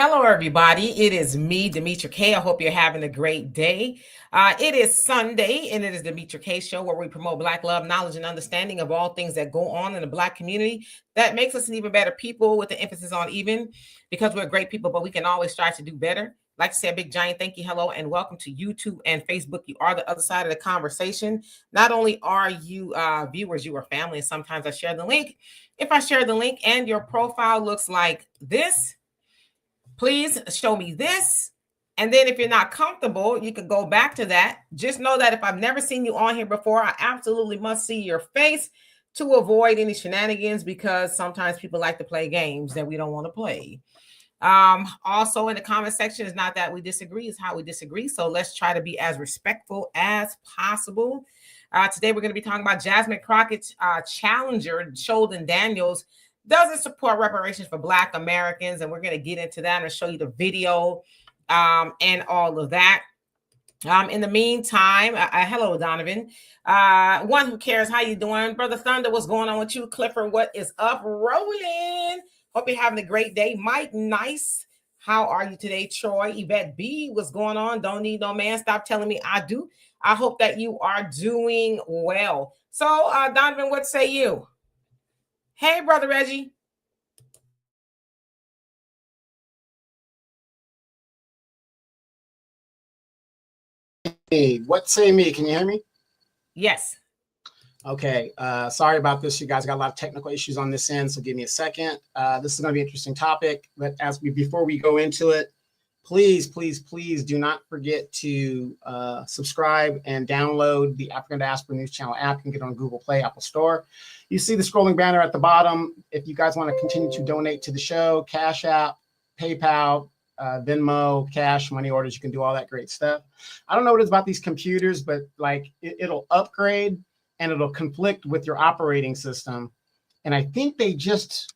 Hello, everybody. It is me, Demetra K. I hope you're having a great day. It is Sunday, and it is the Demetra K Show, where we promote Black love, knowledge, and understanding of all things that go on in the Black community. That makes us an even better people, with the emphasis on even, because we're great people, but we can always strive to do better. Like to say a big giant thank you, hello, and welcome to YouTube and Facebook. You are the other side of the conversation. Not only are you viewers, you are family, and sometimes I share the link. If I share the link and your profile looks like this, please show me this. And then if you're not comfortable, you can go back to that. Just know that if I've never seen you on here before, I absolutely must see your face to avoid any shenanigans, because sometimes people like to play games that we don't want to play. Also in the comment section, is not that we disagree, it's how we disagree. So let's try to be as respectful as possible. Today we're going to be talking about Jasine Crockett's challenger, Sholdon Daniels, doesn't support reparations for Black Americans, and we're going to get into that and show you the video and all of that. In the meantime, hello, Donovan. One who cares, how you doing? Brother Thunder, what's going on with you? Clifford, what is up? Rolling. Hope you're having a great day. Mike, nice. How are you today? Troy, Yvette B, what's going on? Don't need no man. Stop telling me I do. I hope that you are doing well. So, Donovan, what say you? Hey, Brother Reggie. Hey, what say me? Can you hear me? Yes. Okay. Sorry about this. You guys got a lot of technical issues on this end, so give me a second. This is going to be an interesting topic, but before we go into it, please do not forget to subscribe and download the African Diaspora News Channel app. You can get it on Google Play, Apple Store. You see the scrolling banner at the bottom. If you guys want to continue to donate to the show, Cash App, PayPal, Venmo, cash, money orders, you can do all that great stuff. I don't know what it's about these computers, but like it'll upgrade and it'll conflict with your operating system. And I think they just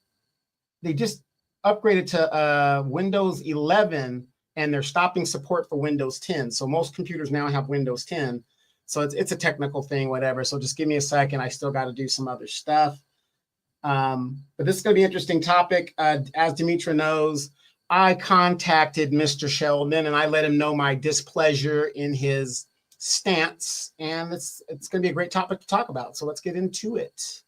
upgraded to Windows 11, and they're stopping support for Windows 10. So most computers now have Windows 10. So it's a technical thing, whatever. So just give me a second. I still got to do some other stuff. But this is going to be an interesting topic. As Demetra knows, I contacted Mr. Sheldon and I let him know my displeasure in his stance. And it's going to be a great topic to talk about. So let's get into it.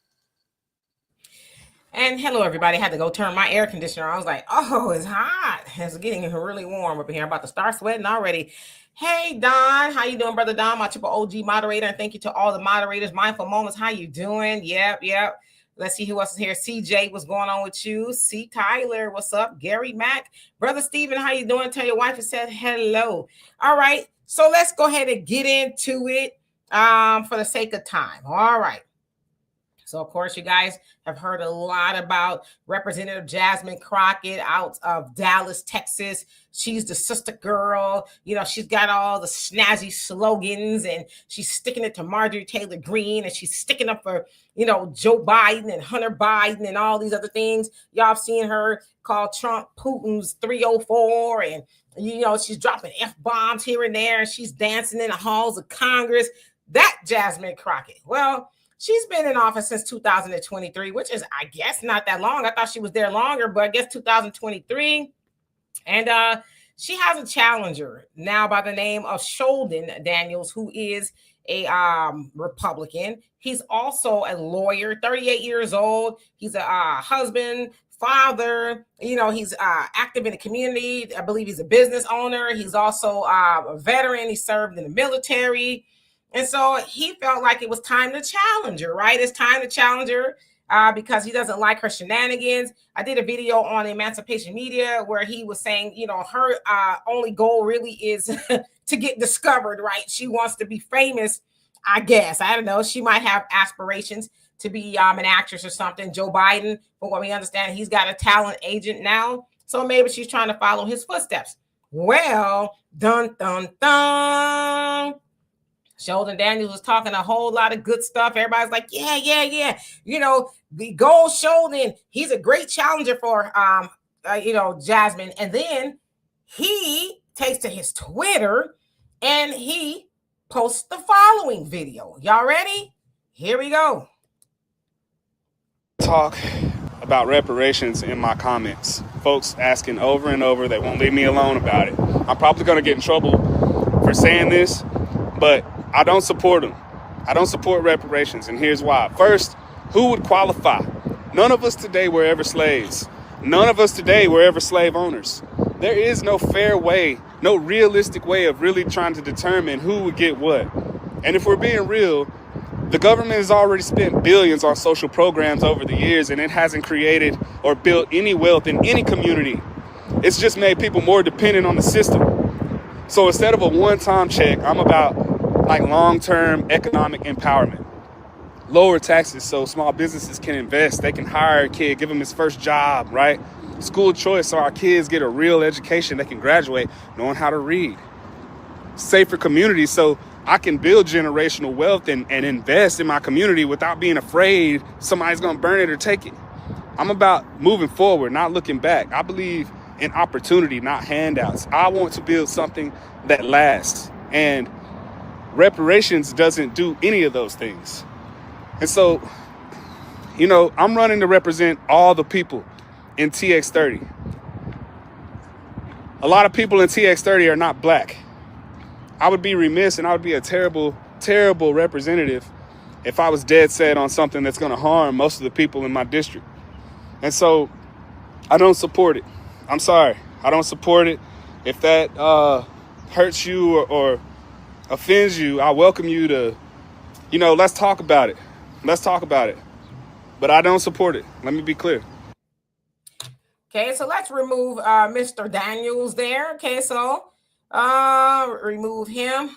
And hello, everybody. I had to go turn my air conditioner on. I was like, oh, it's hot. It's getting really warm up in here. I'm about to start sweating already. Hey, Don. How you doing, Brother Don, my triple OG moderator? And thank you to all the moderators. Mindful Moments, how you doing? Yep. Let's see who else is here. CJ, what's going on with you? C. Tyler, what's up? Gary Mack. Brother Stephen, how you doing? Tell your wife I said hello. All right. So let's go ahead and get into it for the sake of time. All right. So, of course, you guys have heard a lot about Representative Jasine Crockett out of Dallas, Texas. She's the sister girl. You know, she's got all the snazzy slogans, and she's sticking it to Marjorie Taylor Greene, and she's sticking up for, you know, Joe Biden and Hunter Biden and all these other things. Y'all have seen her call Trump Putin's 304, and, you know, she's dropping F-bombs here and there, and she's dancing in the halls of Congress. That Jasine Crockett. Well, she's been in office since 2023, which is, I guess, not that long. I thought she was there longer, but I guess 2023. And she has a challenger now by the name of Sholdon Daniels, who is a Republican. He's also a lawyer, 38 years old. He's a husband, father. You know, he's active in the community. I believe he's a business owner. He's also a veteran. He served in the military. And so he felt like it was time to challenge her, right? It's time to challenge her because he doesn't like her shenanigans. I did a video on Emancipation Media where he was saying, you know, her only goal really is to get discovered, right? She wants to be famous, I guess. I don't know. She might have aspirations to be an actress or something. Joe Biden, from what we understand, he's got a talent agent now. So maybe she's trying to follow his footsteps. Well, dun, dun, dun. Sheldon Daniels was talking a whole lot of good stuff. Everybody's like, yeah. You know, the gold Sheldon, he's a great challenger for, you know, Jasmine. And then he takes to his Twitter and he posts the following video. Y'all ready? Here we go. Talk about reparations in my comments. folks asking over and over. They won't leave me alone about it. I'm probably going to get in trouble for saying this, but I don't support them. I don't support reparations, and here's why. First, who would qualify? None of us today were ever slaves. None of us today were ever slave owners. There is no fair way, no realistic way of really trying to determine who would get what. And if we're being real, the government has already spent billions on social programs over the years, and it hasn't created or built any wealth in any community. It's just made people more dependent on the system. So instead of a one-time check, I'm about like long-term economic empowerment. Lower taxes so small businesses can invest. They can hire a kid, give him his first job, right? School choice so our kids get a real education. They can graduate knowing how to read. Safer communities so I can build generational wealth and invest in my community without being afraid somebody's going to burn it or take it. I'm about moving forward, not looking back. I believe in opportunity, not handouts. I want to build something that lasts. And reparations doesn't do any of those things. And so, you know, I'm running to represent all the people in TX30. A lot of people in TX30 are not black. I would be remiss and I would be a terrible, terrible representative if I was dead set on something that's going to harm most of the people in my district. And so I don't support it. I'm sorry. I don't support it. If that hurts you or offends you, I welcome you to, you know, let's talk about it. Let's talk about it. But I don't support it. Let me be clear. Okay, so let's remove Mr. Daniels there. Okay, so remove him.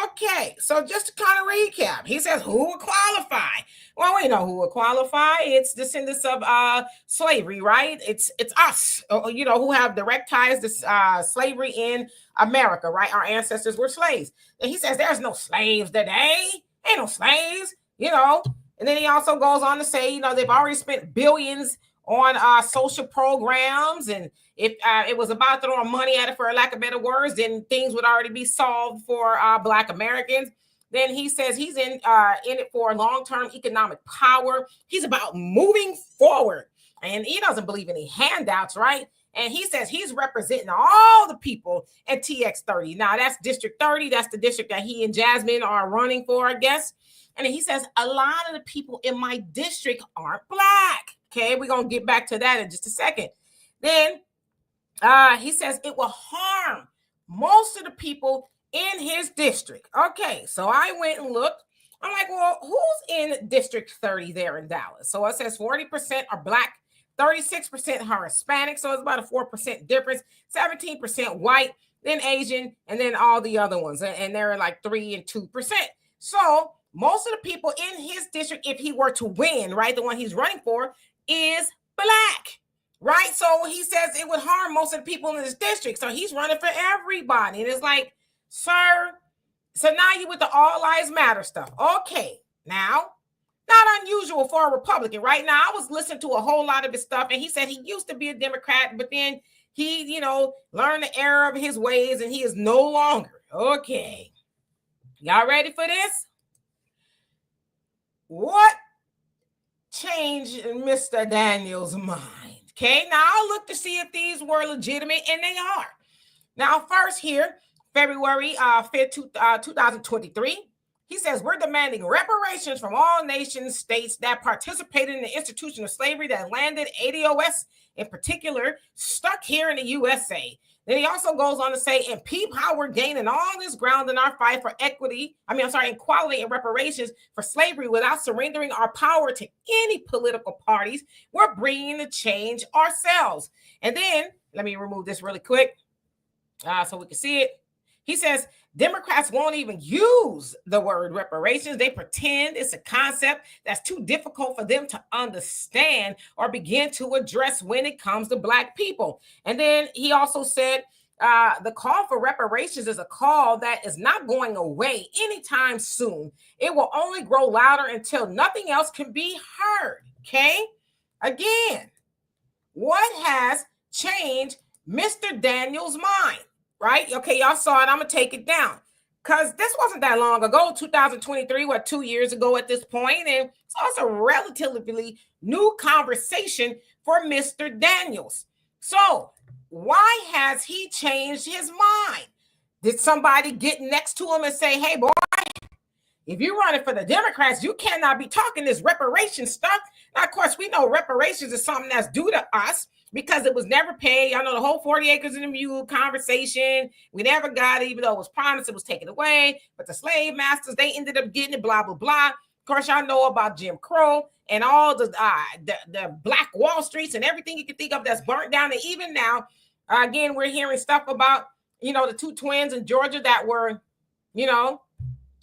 Okay, so just to kind of recap, he says who would qualify? Well, we know who would qualify. It's descendants of slavery, right? It's us, you know, who have direct ties to slavery in America, right? Our ancestors were slaves. And he says there's no slaves today. Ain't no slaves, you know. And then he also goes on to say, you know, they've already spent billions on social programs, and if it was about throwing money at it, for lack of better words, then things would already be solved for Black Americans. Then he says he's in it for long-term economic power. He's about moving forward, and he doesn't believe in any handouts, right? And he says he's representing all the people at TX30. Now, that's District 30. That's the district that he and Jasmine are running for, I guess. And he says a lot of the people in my district aren't Black. Okay, we're going to get back to that in just a second. Then he says it will harm most of the people in his district. Okay, so I went and looked. I'm like, well, who's in District 30 there in Dallas? So it says 40% are Black, 36% are Hispanic. So it's about a 4% difference, 17% white, then Asian, and then all the other ones. And they're like 3 and 2%. So most of the people in his district, if he were to win, right, the one he's running for, is Black, right? So he says it would harm most of the people in his district. So he's running for everybody. And it's like, sir, so now you with the all lives matter stuff. Okay, now, not unusual for a Republican, right? Now, I was listening to a whole lot of his stuff, and he said he used to be a Democrat, but then he, you know, learned the error of his ways, and he is no longer. Okay, y'all ready for this? What changed Mr. Daniels' mind? Okay, now I'll look to see if these were legitimate, and they are. Now, first here, February 5th, 2023, he says, we're demanding reparations from all nations, states that participated in the institution of slavery that landed ADOS in particular, stuck here in the USA. Then he also goes on to say, and peep how we're gaining all this ground in our fight for equality and reparations for slavery without surrendering our power to any political parties. We're bringing the change ourselves. And then, let me remove this really quick so we can see it. He says, Democrats won't even use the word reparations. They pretend it's a concept that's too difficult for them to understand or begin to address when it comes to Black people. And then he also said, the call for reparations is a call that is not going away anytime soon. It will only grow louder until nothing else can be heard. Okay? Again, what has changed Mr. Daniels' mind? Right? Okay, y'all saw it. I'm going to take it down. Because this wasn't that long ago, 2023, 2 years ago at this point. And so it's a relatively new conversation for Mr. Daniels. So why has he changed his mind? Did somebody get next to him and say, hey, boy, if you're running for the Democrats, you cannot be talking this reparation stuff. Now, of course, we know reparations is something that's due to us because it was never paid. Y'all know the whole 40 acres and a mule conversation. We never got it, even though it was promised, it was taken away. But the slave masters, they ended up getting it, blah, blah, blah. Of course, y'all know about Jim Crow and all the Black Wall Streets and everything you can think of that's burnt down. And even now, again, we're hearing stuff about, the two twins in Georgia that were,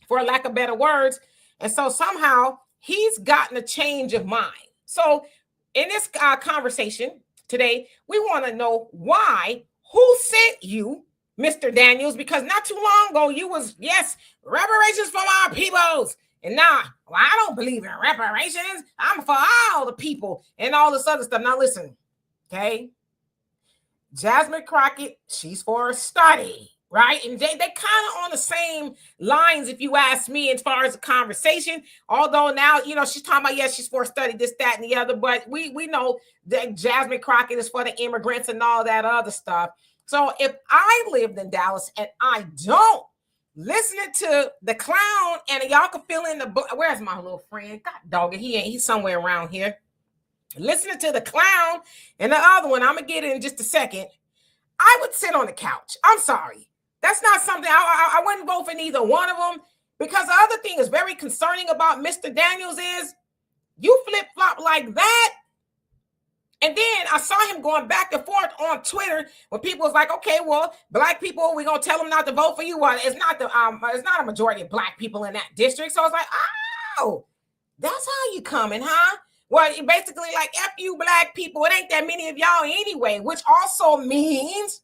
for lack of better words. And so somehow he's gotten a change of mind. So in this conversation today, we want to know why, who sent you, Mr. Daniels, because not too long ago you was, yes, reparations for our peoples. And now, well, I don't believe in reparations. I'm for all the people and all this other stuff. Now listen, okay? Jasine Crockett, she's for a study. Right. And they kind of on the same lines, if you ask me, as far as the conversation. Although now, she's talking about, yes, she's for study, this, that, and the other. But we know that Jasine Crockett is for the immigrants and all that other stuff. So if I lived in Dallas and I don't, listening to the clown and y'all can fill in the, where's my little friend? God dog it. He's somewhere around here. Listening to the clown and the other one, I'm going to get it in just a second. I would sit on the couch. I'm sorry. That's not something I wouldn't vote for neither one of them, because the other thing is very concerning about Mr. Daniels is you flip-flop like that. And then I saw him going back and forth on Twitter when people was like, okay, well, Black people, we're going to tell them not to vote for you. Well, it's not a majority of Black people in that district. So I was like, oh, that's how you coming, huh? Well, basically like, F you Black people. It ain't that many of y'all anyway, which also means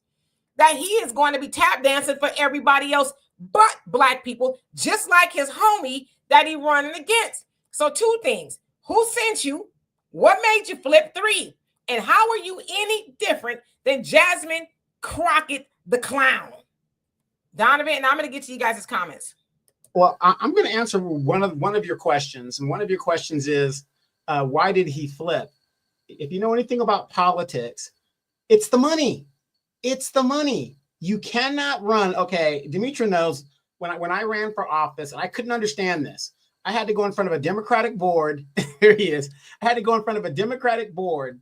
that he is going to be tap dancing for everybody else but Black people, just like his homie that he running against. So 2 things. Who sent you? What made you flip? 3. And how are you any different than Jasine Crockett, the clown? Donovan, and I'm going to get to you guys' comments. Well, I'm going to answer one of your questions. And one of your questions is, why did he flip? If you know anything about politics, it's the money. It's the money. You cannot run. Okay, Demetra knows when I ran for office, and I couldn't understand this. I had to go in front of a Democratic board. Here he is. I had to go in front of a Democratic board,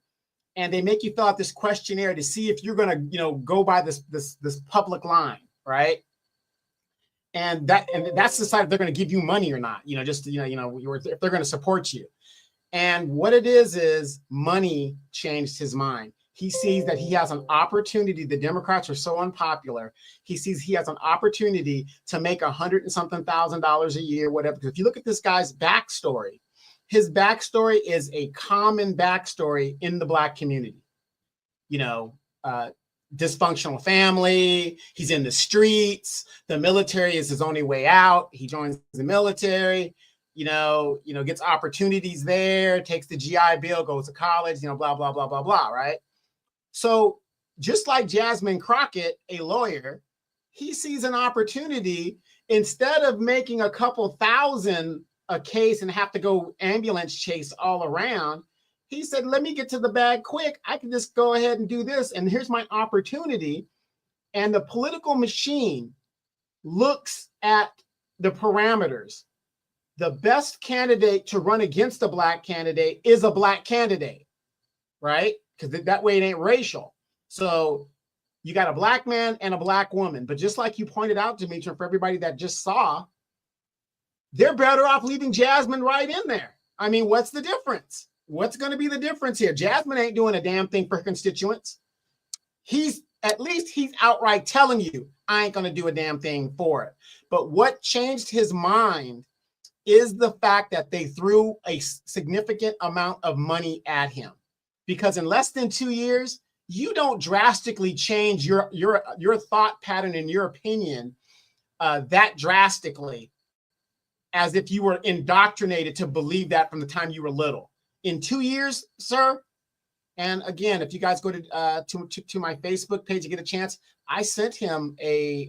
and they make you fill out this questionnaire to see if you're going to, go by this public line, right? And that's the side if they're going to give you money or not. If they're going to support you. And what it is money changed his mind. He sees that he has an opportunity. The Democrats are so unpopular. He sees he has an opportunity to make $100 and something thousand a year, whatever. Because if you look at this guy's backstory, his backstory is a common backstory in the Black community. Dysfunctional family. He's in the streets. The military is his only way out. He joins the military. Gets opportunities there. Takes the GI Bill. Goes to college. Blah blah blah blah blah. Right. So just like Jasine Crockett, a lawyer, he sees an opportunity. Instead of making a couple thousand a case and have to go ambulance chase all around, he said, let me get to the bag quick. I can just go ahead and do this. And here's my opportunity. And the political machine looks at the parameters. The best candidate to run against a Black candidate is a Black candidate, right? Because that way it ain't racial. So you got a Black man and a Black woman. But just like you pointed out, Demetra, for everybody that just saw, they're better off leaving Jasmine right in there. I mean, what's the difference? What's going to be the difference here? Jasmine ain't doing a damn thing for her constituents. He's outright telling you, I ain't going to do a damn thing for it. But what changed his mind is the fact that they threw a significant amount of money at him. Because in less than 2 years, you don't drastically change your thought pattern and your opinion that drastically as if you were indoctrinated to believe that from the time you were little. In 2 years, sir. And again, if you guys go to my Facebook page, you get a chance. I sent him a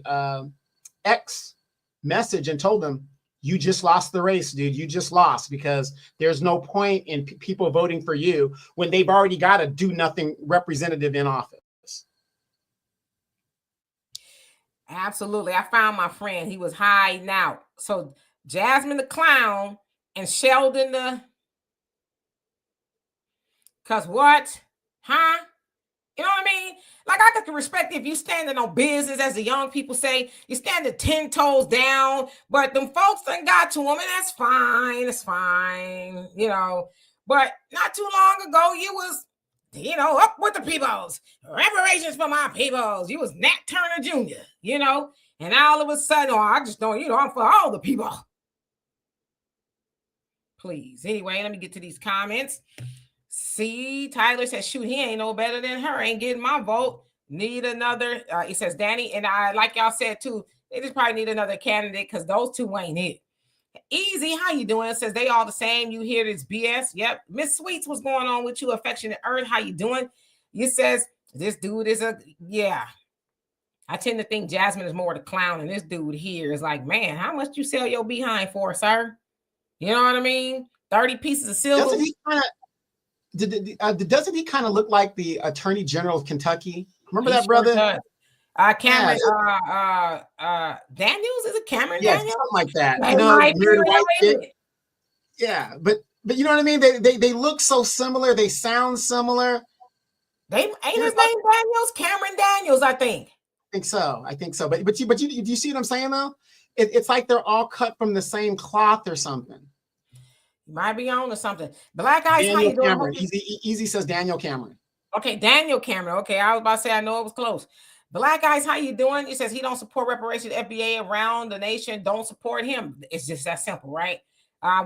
X message and told him, you just lost the race, dude. You just lost, because there's no point in people voting for you when they've already got a do nothing representative in office. Absolutely. I found my friend. He was hiding out. So Jasmine the clown and Sheldon the... Cause what? Huh? You know what I mean? Like, I could respect if you standing on business, as the young people say, you standing 10 toes down, but them folks done got to them, and that's fine. It's fine, you know. But not too long ago, you was, you know, up with the peoples. Reparations for my peoples. You was Nat Turner Jr., you know. And all of a sudden, oh, I just don't, you know, I'm for all the people. Please. Anyway, let me get to these comments. See, Tyler says, shoot, he ain't no better than her. Ain't getting my vote. Need another. He says, Danny, and I, like y'all said too, they just probably need another candidate because those two ain't it. Easy, how you doing? Says they all the same. You hear this BS? Yep. Miss Sweets, what's going on with you? Affectionate Earth, how you doing? You says this dude is a, yeah. I tend to think Jasmine is more the clown, and this dude here is like, man, how much you sell your behind for, sir? You know what I mean? 30 pieces of silver. Doesn't he kind of doesn't he kind of look like the Attorney General of Kentucky? Remember that, brother? Sure Cameron Daniels, is it Cameron Daniels? Something like that. You know, white chick. Yeah, but you know what I mean? They look so similar. They sound similar. They ain't his name Daniels? Cameron Daniels, I think. I think so. But you see what I'm saying though? It's like they're all cut from the same cloth or something. You might be on to something. Black Eyes, Daniel Cameron. Easy says Daniel Cameron. Okay, Daniel Cameron. Okay, I was about to say, I know it was close. Black Eyes, how you doing? He says he don't support reparations. FBA around the nation don't support him. It's just that simple, right?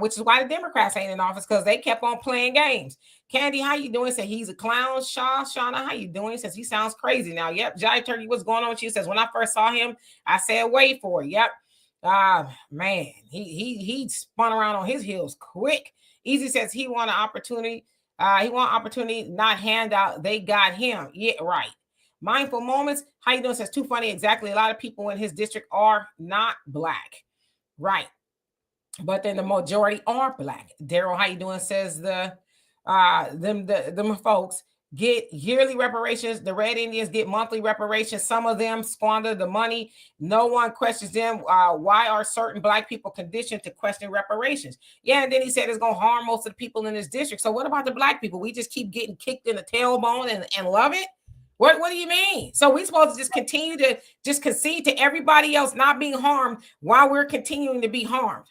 Which is why the Democrats ain't in office, because they kept on playing games. Candy, how you doing? Said he's a clown. Shauna, how you doing? Says he sounds crazy now. Yep. Jai Turkey, what's going on with you? Says when I first saw him, I said wait for it. Yep. Man, he spun around on his heels quick. Easy says he want an opportunity. He want opportunity, not handout. They got him. Yeah, right. Mindful Moments, how you doing? Says too funny. Exactly. A lot of people in his district are not black. Right. But then the majority are black. Daryl, how you doing? Says them folks get yearly reparations. The Red Indians get monthly reparations. Some of them squander the money. No one questions them. Why are certain black people conditioned to question reparations? Yeah, and then he said it's going to harm most of the people in this district. So what about the black people? We just keep getting kicked in the tailbone and love it? What do you mean? So we supposed to just continue to just concede to everybody else not being harmed while we're continuing to be harmed?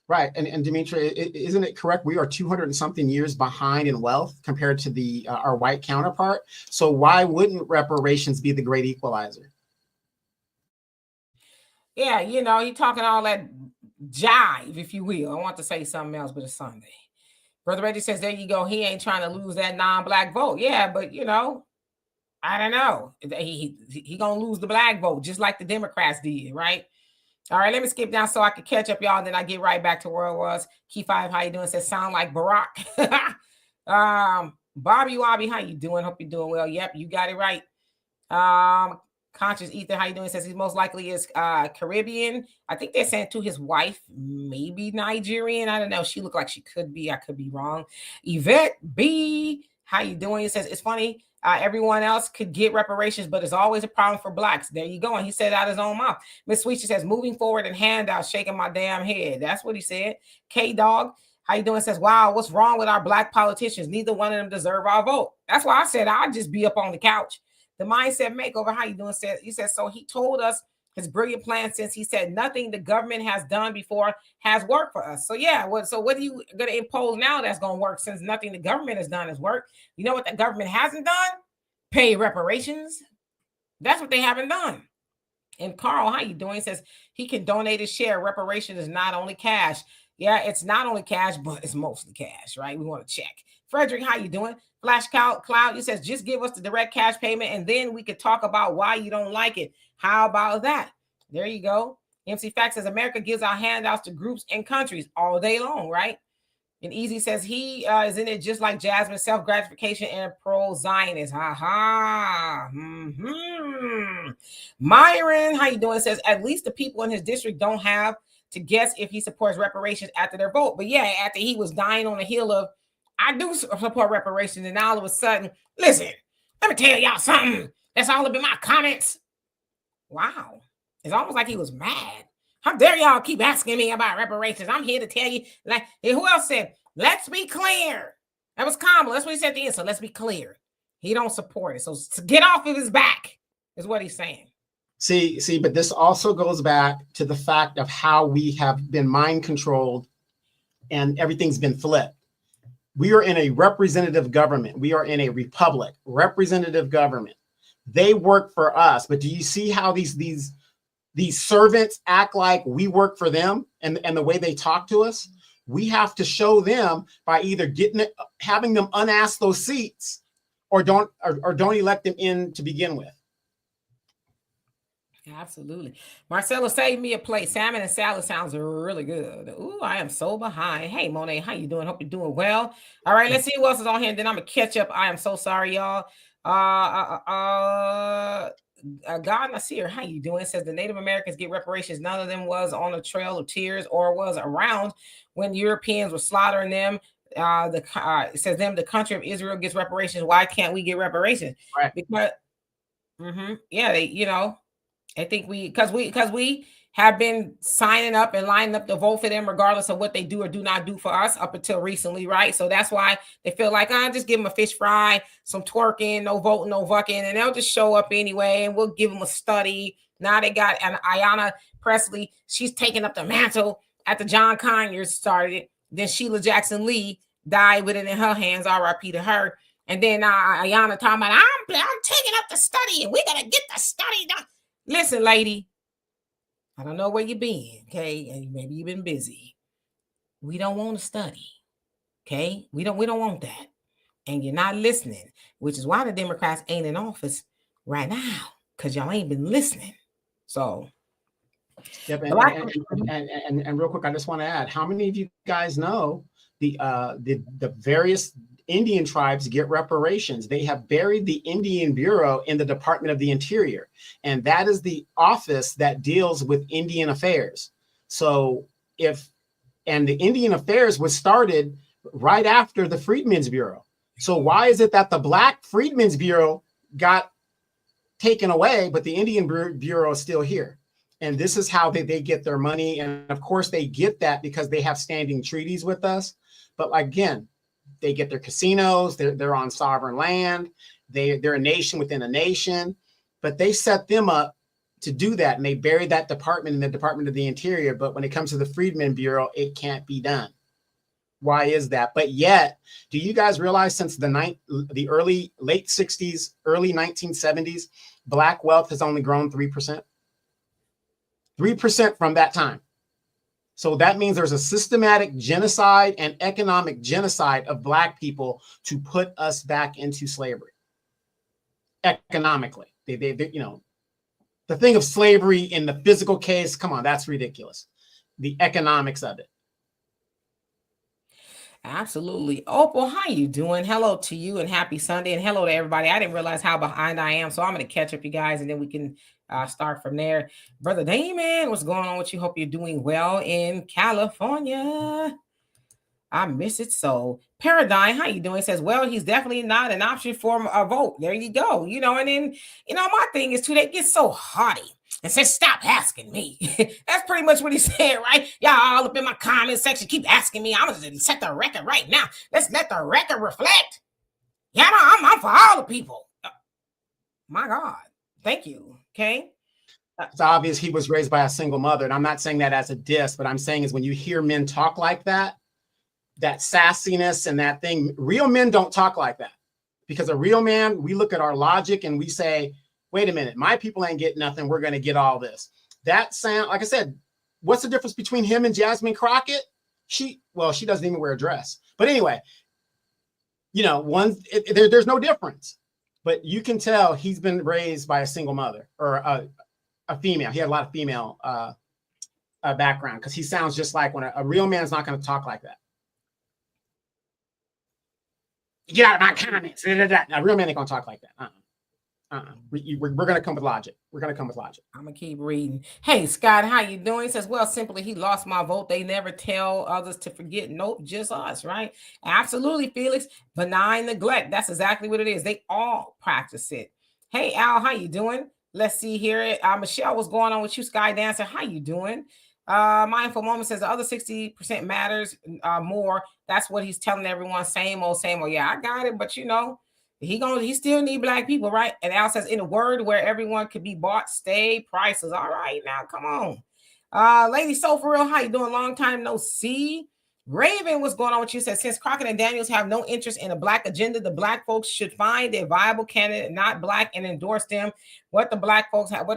Right. And Dimitri, isn't it correct? We are 200 and something years behind in wealth compared to our white counterpart. So why wouldn't reparations be the great equalizer? Yeah, you know, he talking all that jive, if you will. I want to say something else, but it's Sunday. Brother Reggie says, there you go. He ain't trying to lose that non-black vote. Yeah, but you know, I don't know. He gonna lose the black vote, just like the Democrats did, right? All right, let me skip down so I can catch up, y'all. And then I get right back to where it was. Key 5, how you doing? Says sound like Barack. Bobby Wobby, how you doing? Hope you're doing well. Yep, you got it right. Conscious Ether, how you doing? Says he's most likely is Caribbean. I think they're saying to his wife, maybe Nigerian. I don't know. She looked like she could be. I could be wrong. Yvette B, how you doing? He says it's funny. Everyone else could get reparations, but it's always a problem for blacks. There you go. And he said out his own mouth. Miss Sweet, she says, moving forward and handouts, shaking my damn head. That's what he said. K-Dog, how you doing? Says, wow, what's wrong with our black politicians? Neither one of them deserve our vote. That's why I said I'd just be up on the couch. The Mindset Makeover, how you doing? He said, so he told us his brilliant plan since he said nothing the government has done before has worked for us. So yeah, what are you going to impose now that's going to work since nothing the government has done has worked? You know what the government hasn't done? Pay reparations. That's what they haven't done. And Carl, how you doing? He says he can donate his share. Reparations is not only cash. Yeah, it's not only cash, but it's mostly cash, right? We want to check. Frederick, how you doing? Flash Cloud, he says, just give us the direct cash payment and then we could talk about why you don't like it. How about that? There you go. MC Fact says America gives out handouts to groups and countries all day long, right? And Easy says he is in it just like Jasmine, self-gratification and pro-Zionist. Ha-ha. Mm-hmm. Myron, how you doing? Says at least the people in his district don't have to guess if he supports reparations after their vote. But yeah, after he was dying on the hill of, I do support reparations, and all of a sudden, listen, let me tell y'all something. That's all up in my comments. Wow. It's almost like he was mad. How dare y'all keep asking me about reparations? I'm here to tell you, like, who else said, let's be clear. That was Kamala. That's what he said at the end. So let's be clear. He don't support it. So get off of his back is what he's saying. See, but this also goes back to the fact of how we have been mind controlled and everything's been flipped. We are in a representative government. We are in a republic, representative government. They work for us. But do you see how these servants act like we work for them, and the way they talk to us? We have to show them by either having them unask those seats, or don't elect them in to begin with. Absolutely. Marcella, save me a plate. Salmon and salad sounds really good. Ooh, I am so behind. Hey, Monet, how you doing? Hope you're doing well. All right, let's see who else is on here, and then I'm gonna catch up. I am so sorry, y'all. God Nasir, how you doing? It says the Native Americans get reparations. None of them was on a trail of tears or was around when Europeans were slaughtering them. It says them, the country of Israel gets reparations. Why can't we get reparations? Right. Because yeah, I think because we have been signing up and lining up to vote for them regardless of what they do or do not do for us up until recently, right? So that's why they feel like, just give them a fish fry, some twerking, no voting, no vucking, and they'll just show up anyway, and we'll give them a study. Now they got Ayanna Presley. She's taking up the mantle after John Conyers started it. Then Sheila Jackson Lee died with it in her hands, RIP to her. And then Ayanna talking about, I'm taking up the study, and we're going to get the study done. Listen, lady, I don't know where you've been, okay? And maybe you've been busy. We don't want to study, okay? We don't want that. And you're not listening, which is why the Democrats ain't in office right now, because y'all ain't been listening. So, yep. And real quick, I just want to add, how many of you guys know the various Indian tribes get reparations? They have buried the Indian Bureau in the Department of the Interior, and that is the office that deals with Indian affairs. So the Indian Affairs was started right after the Freedmen's Bureau. So why is it that the Black Freedmen's Bureau got taken away, but the Indian Bureau is still here? And this is how they get their money. And of course they get that because they have standing treaties with us. But again, they get their casinos, they're on sovereign land, they're a nation within a nation, but they set them up to do that, and they buried that department in the Department of the Interior. But when it comes to the Freedmen Bureau, it can't be done. Why is that? But yet, do you guys realize since the late 60s, early 1970s, Black wealth has only grown 3%? 3% from that time. So that means there's a systematic genocide and economic genocide of Black people to put us back into slavery. Economically, they the thing of slavery in the physical case, come on, that's ridiculous. The economics of it. Absolutely. Opal, how you doing? Hello to you and happy Sunday, and hello to everybody. I didn't realize how behind I am, so I'm going to catch up you guys, and then we can start from there. Brother Damon, what's going on with you? Hope you're doing well in California. I miss it so. Paradigm, how you doing? Says, well, he's definitely not an option for a vote. There you go. And then, my thing is too, they get so haughty and say, stop asking me. That's pretty much what he said, right? Y'all all up in my comment section keep asking me. I'm going to set the record right now. Let's let the record reflect. Yeah, I'm for all the people. My God. Thank you. Okay. It's obvious he was raised by a single mother. And I'm not saying that as a diss, but I'm saying is when you hear men talk like that sassiness and that thing, real men don't talk like that. Because a real man, we look at our logic and we say, wait a minute, my people ain't getting nothing. We're going to get all this. That sound, like I said, what's the difference between him and Jasine Crockett? She doesn't even wear a dress. But anyway, there's no difference. But you can tell he's been raised by a single mother or a female. He had a lot of female background because he sounds just like when a real man's not going to talk like that. Get out of my comments. A real man ain't going to talk like that. We're going to come with logic. We're going to come with logic. I'm gonna keep reading. Hey Scott, how you doing? He says, well, simply he lost my vote. They never tell others to forget. Nope, just us, right? Absolutely, Felix. Benign neglect. That's exactly what it is. They all practice it. Hey Al, how you doing? Let's see here. Michelle, what's going on with you? Sky Dancer, how you doing? Mindful Moment says the other 60% matters more. That's what he's telling everyone. Same old, same old. Yeah, I got it, but he still need black people, right? And Al says, in a word where everyone could be bought, stay prices. All right, now come on. Lady So for real, how you doing? Long time no see. Raven, what's going on with you? Says, since Crockett and Daniels have no interest in a black agenda, the black folks should find a viable candidate, not black, and endorse them. What do black folks have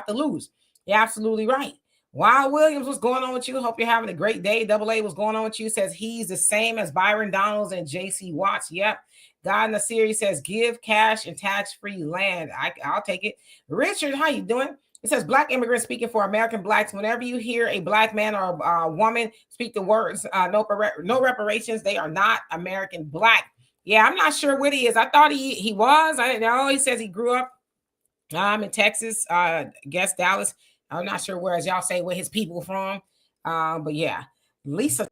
to lose? You're absolutely right. Wild Williams, what's going on with you? Hope you're having a great day. Double A, what's going on with you? Says he's the same as Byron Donalds and JC Watts. Yep. God in the series says give cash and tax-free land. I'll take it. Richard, how you doing? It says black immigrants speaking for American blacks. Whenever you hear a black man or a woman speak the words no reparations, they are not American black. Yeah, I'm not sure what he is. I thought he was. I didn't know. He says he grew up in Texas, guess Dallas. I'm not sure where, as y'all say, where his people from. But yeah, Lisa,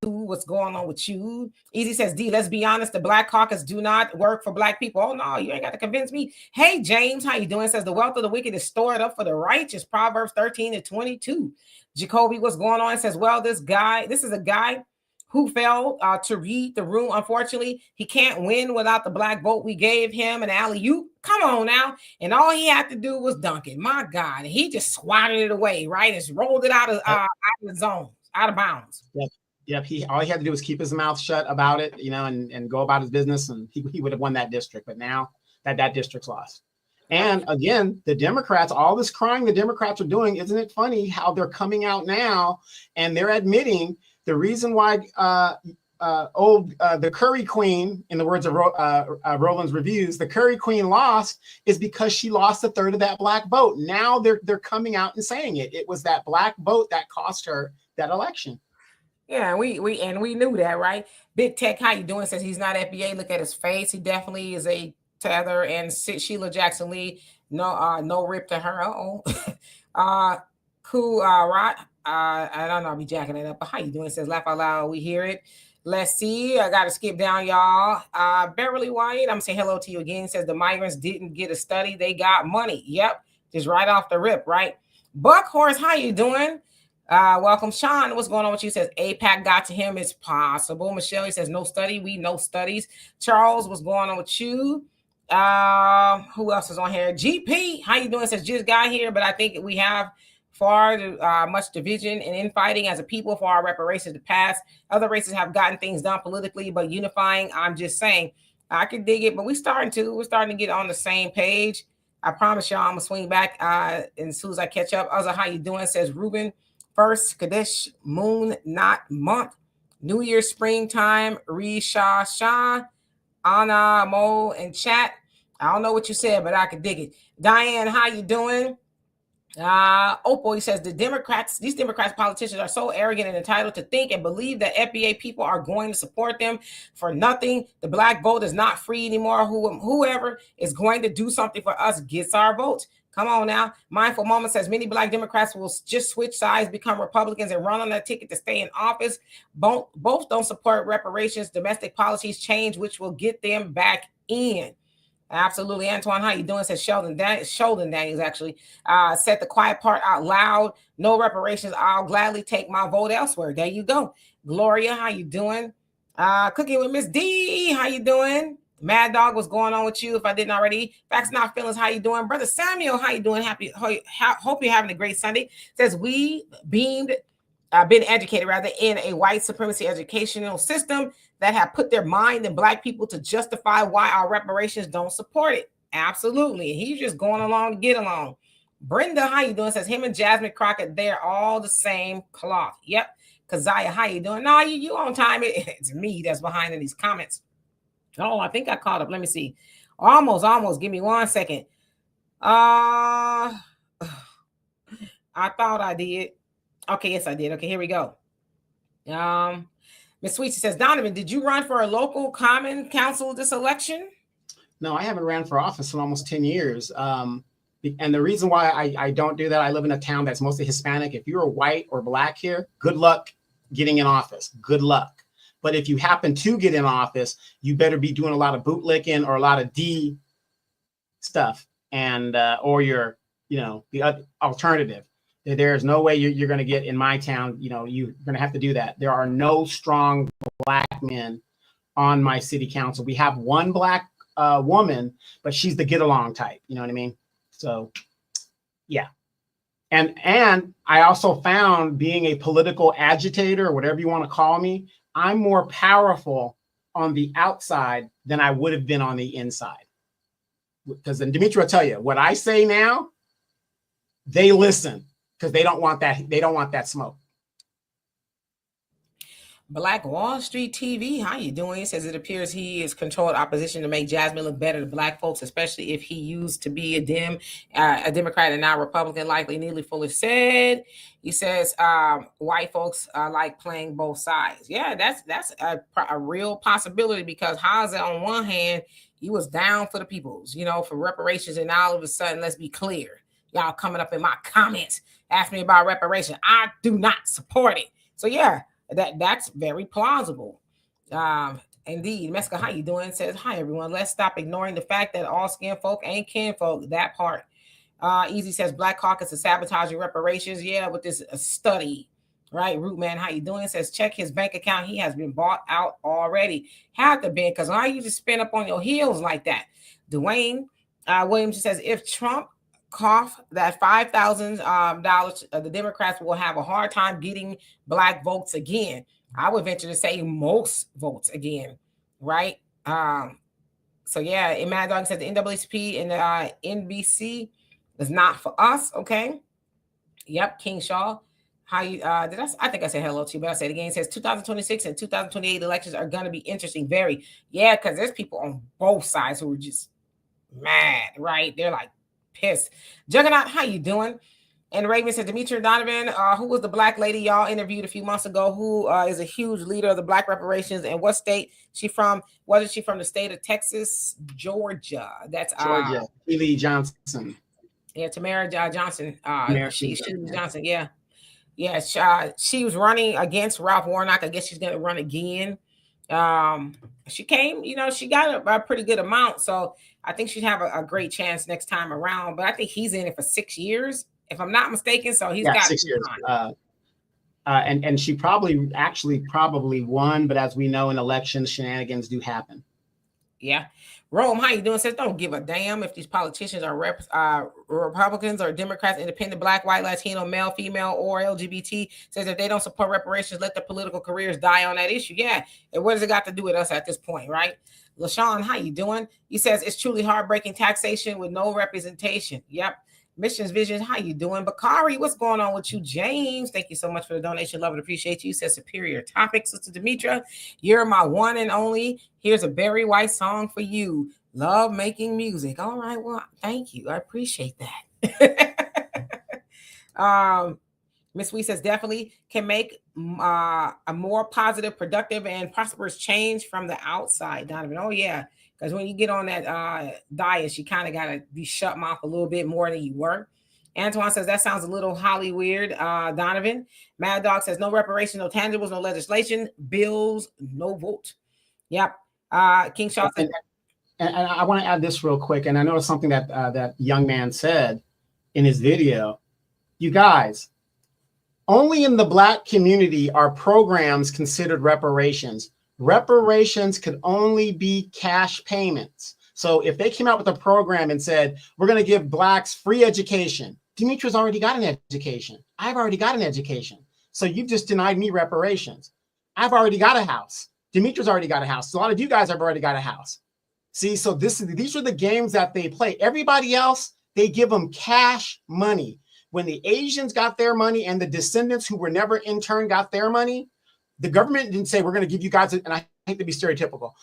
what's going on with you? Easy says, D, let's be honest, the Black Caucus do not work for black people. Oh, no, you ain't got to convince me. Hey, James, how you doing? Says the wealth of the wicked is stored up for the righteous. Proverbs 13:22. Jacoby, what's going on? Says, well, this is a guy who failed to read the room. Unfortunately, he can't win without the black vote we gave him. And alley-oop, come on now. And all he had to do was dunk it. My God, he just swatted it away, right? And rolled it out of the zone, out of bounds. Yep. All he had to do was keep his mouth shut about it, and go about his business, and he would have won that district. But now that district's lost. And again, the Democrats, all this crying the Democrats are doing, isn't it funny how they're coming out now and they're admitting the reason why the Curry Queen, in the words of Roland's reviews, the Curry Queen lost is because she lost a third of that black vote. Now they're coming out and saying it was that black vote that cost her that election. Yeah, we knew that, right? Big Tech, how you doing? Says he's not FBA. Look at his face. He definitely is a tether. And Sheila Jackson Lee, no rip to her. Cool, right? I don't know, I'll be jacking it up, but how you doing? Says laugh out loud, we hear it. Let's see, I gotta skip down, y'all. Beverly White, I'm saying hello to you again. Says the migrants didn't get a study, they got money. Yep, just right off the rip, right? Buckhorse, how you doing? Welcome, Sean. What's going on with you? Says APAC got to him. It's possible. Michelle, he says no study. We know studies. Charles, what's going on with you? Who else is on here? GP, how you doing? Says just got here, but I think we have far much division and infighting as a people for our reparations to pass. Other races have gotten things done politically, but unifying, I'm just saying, I can dig it, but we're starting to get on the same page. I promise y'all I'm gonna swing back as soon as I catch up. Other, how you doing? Says Ruben. First, Kadesh, moon, not month. New Year, springtime, Risha Shah, Anna, Mo, and chat. I don't know what you said, but I can dig it. Diane, how you doing? Opal, he says these Democrats politicians are so arrogant and entitled to think and believe that FBA people are going to support them for nothing. The black vote is not free anymore. Whoever is going to do something for us gets our votes. Come on now. Mindful Moment says many black Democrats will just switch sides, become Republicans, and run on that ticket to stay in office. Both don't support reparations, domestic policies change, which will get them back in. Absolutely. Antoine, how you doing? Says Sheldon Daniels actually said the quiet part out loud. No reparations. I'll gladly take my vote elsewhere. There you go. Gloria, how you doing? Cooking with Miss D, how you doing? Mad Dog, what's going on with you? If I didn't already. Facts Not Feelings, how you doing? Brother Samuel, how you doing? Hope you're having a great Sunday. Says we been educated rather in a white supremacy educational system that have put their mind in black people to justify why our reparations don't support it. Absolutely. And he's just going along to get along. Brenda, how you doing? Says him and Jasmine Crockett, they're all the same cloth. Yep. Keziah, how you doing? No, you on time. It's me that's behind in these comments. Oh, I think I caught up. Let me see. Almost. Give me 1 second. I thought I did. Okay, yes, I did. Okay, here we go. Miss Sweet says, Donovan, did you run for a local common council this election? No, I haven't ran for office in almost 10 years. And the reason why I don't do that, I live in a town that's mostly Hispanic. If you're white or black here, good luck getting in office. Good luck. But if you happen to get in office, you better be doing a lot of bootlicking or a lot of D stuff, and or you're, the alternative. There's no way you're going to get in my town. You're going to have to do that. There are no strong black men on my city council. We have one black woman, but she's the get along type. You know what I mean? So, yeah. And I also found, being a political agitator, or whatever you want to call me, I'm more powerful on the outside than I would have been on the inside. Because then Dimitri will tell you, what I say now, they listen, because they don't want that. They don't want that smoke. Black Wall Street TV, how you doing? It says it appears he is controlled opposition to make Jasmine look better to black folks, especially if he used to be a Democrat and now Republican, likely Neely Fuller said. He says white folks like playing both sides. Yeah, that's a real possibility, because how's it on one hand, he was down for the peoples, for reparations, and now all of a sudden, let's be clear, y'all coming up in my comments, ask me about reparations. I do not support it. So yeah, that's very plausible. Indeed. Meska, how you doing? Says, hi, everyone. Let's stop ignoring the fact that all skin folk ain't kin folk. That part. Easy says, Black Caucus is sabotaging reparations. Yeah, with this study. Right, Rootman, how you doing? Says, check his bank account. He has been bought out already. Have to be, because why you just spin up on your heels like that? Dwayne Williams says, if Trump cough that $5,000, the Democrats will have a hard time getting black votes again. I would venture to say most votes again, right? So yeah, Mad Dog said the NAACP and the NBC is not for us. Okay. Yep. King Shaw. How you I think I said hello to you, but I said again. It says 2026 and 2028 elections are going to be interesting. Very. Yeah, because there's people on both sides who are just mad, right? They're like pissed. Juggernaut, how you doing? And Raven said, Demetria Donovan, who was the black lady y'all interviewed a few months ago, who is a huge leader of the Black reparations, and what state she from? Wasn't she from the state of Texas? Georgia. That's Georgia. Lee Johnson. Yeah, Tamara Johnson. She Johnson. Yeah. Yeah, she was running against Ralph Warnock. I guess she's going to run again. She came, she got a pretty good amount. So I think she'd have a great chance next time around. But I think he's in it for 6 years, if I'm not mistaken. So he's got 6 years. And she probably won. But as we know, in elections, shenanigans do happen. Yeah. Rome, how you doing? Says, don't give a damn if these politicians are Republicans or Democrats, independent, black, white, Latino, male, female, or LGBT. Says if they don't support reparations, let their political careers die on that issue. Yeah. And what does it got to do with us at this point, right? LaShawn, how you doing? He says it's truly heartbreaking taxation with no representation. Yep. Missions, Visions, how you doing? Bakari, what's going on with you? James, thank you so much for the donation. Love and appreciate you. Says superior topic. Sister Demetra, you're my one and only. Here's a Barry White song for you. Love making music. All right, well, thank you. I appreciate that. Miss Wee says definitely can make a more positive, productive, and prosperous change from the outside, Donovan. Oh, yeah. Because when you get on that diet, you kind of got to be shut mouth a little bit more than you were. Antoine says that sounds a little Holly weird. Donovan. Mad Dog says no reparations, no tangibles, no legislation, bills, no vote. Yep. King Shaw says. And I want to add this real quick. And I noticed something that that young man said in his video. You guys, only in the Black community are programs considered reparations. Reparations could only be cash payments. So if they came out with a program and said, we're going to give Blacks free education, Demetria's already got an education. I've already got an education. So you've just denied me reparations. I've already got a house. Demetria's already got a house. So a lot of you guys have already got a house. See, so these are the games that they play. Everybody else, they give them cash money. When the Asians got their money and the descendants who were never interned got their money, the government didn't say, we're going to give you guys, and I hate to be stereotypical,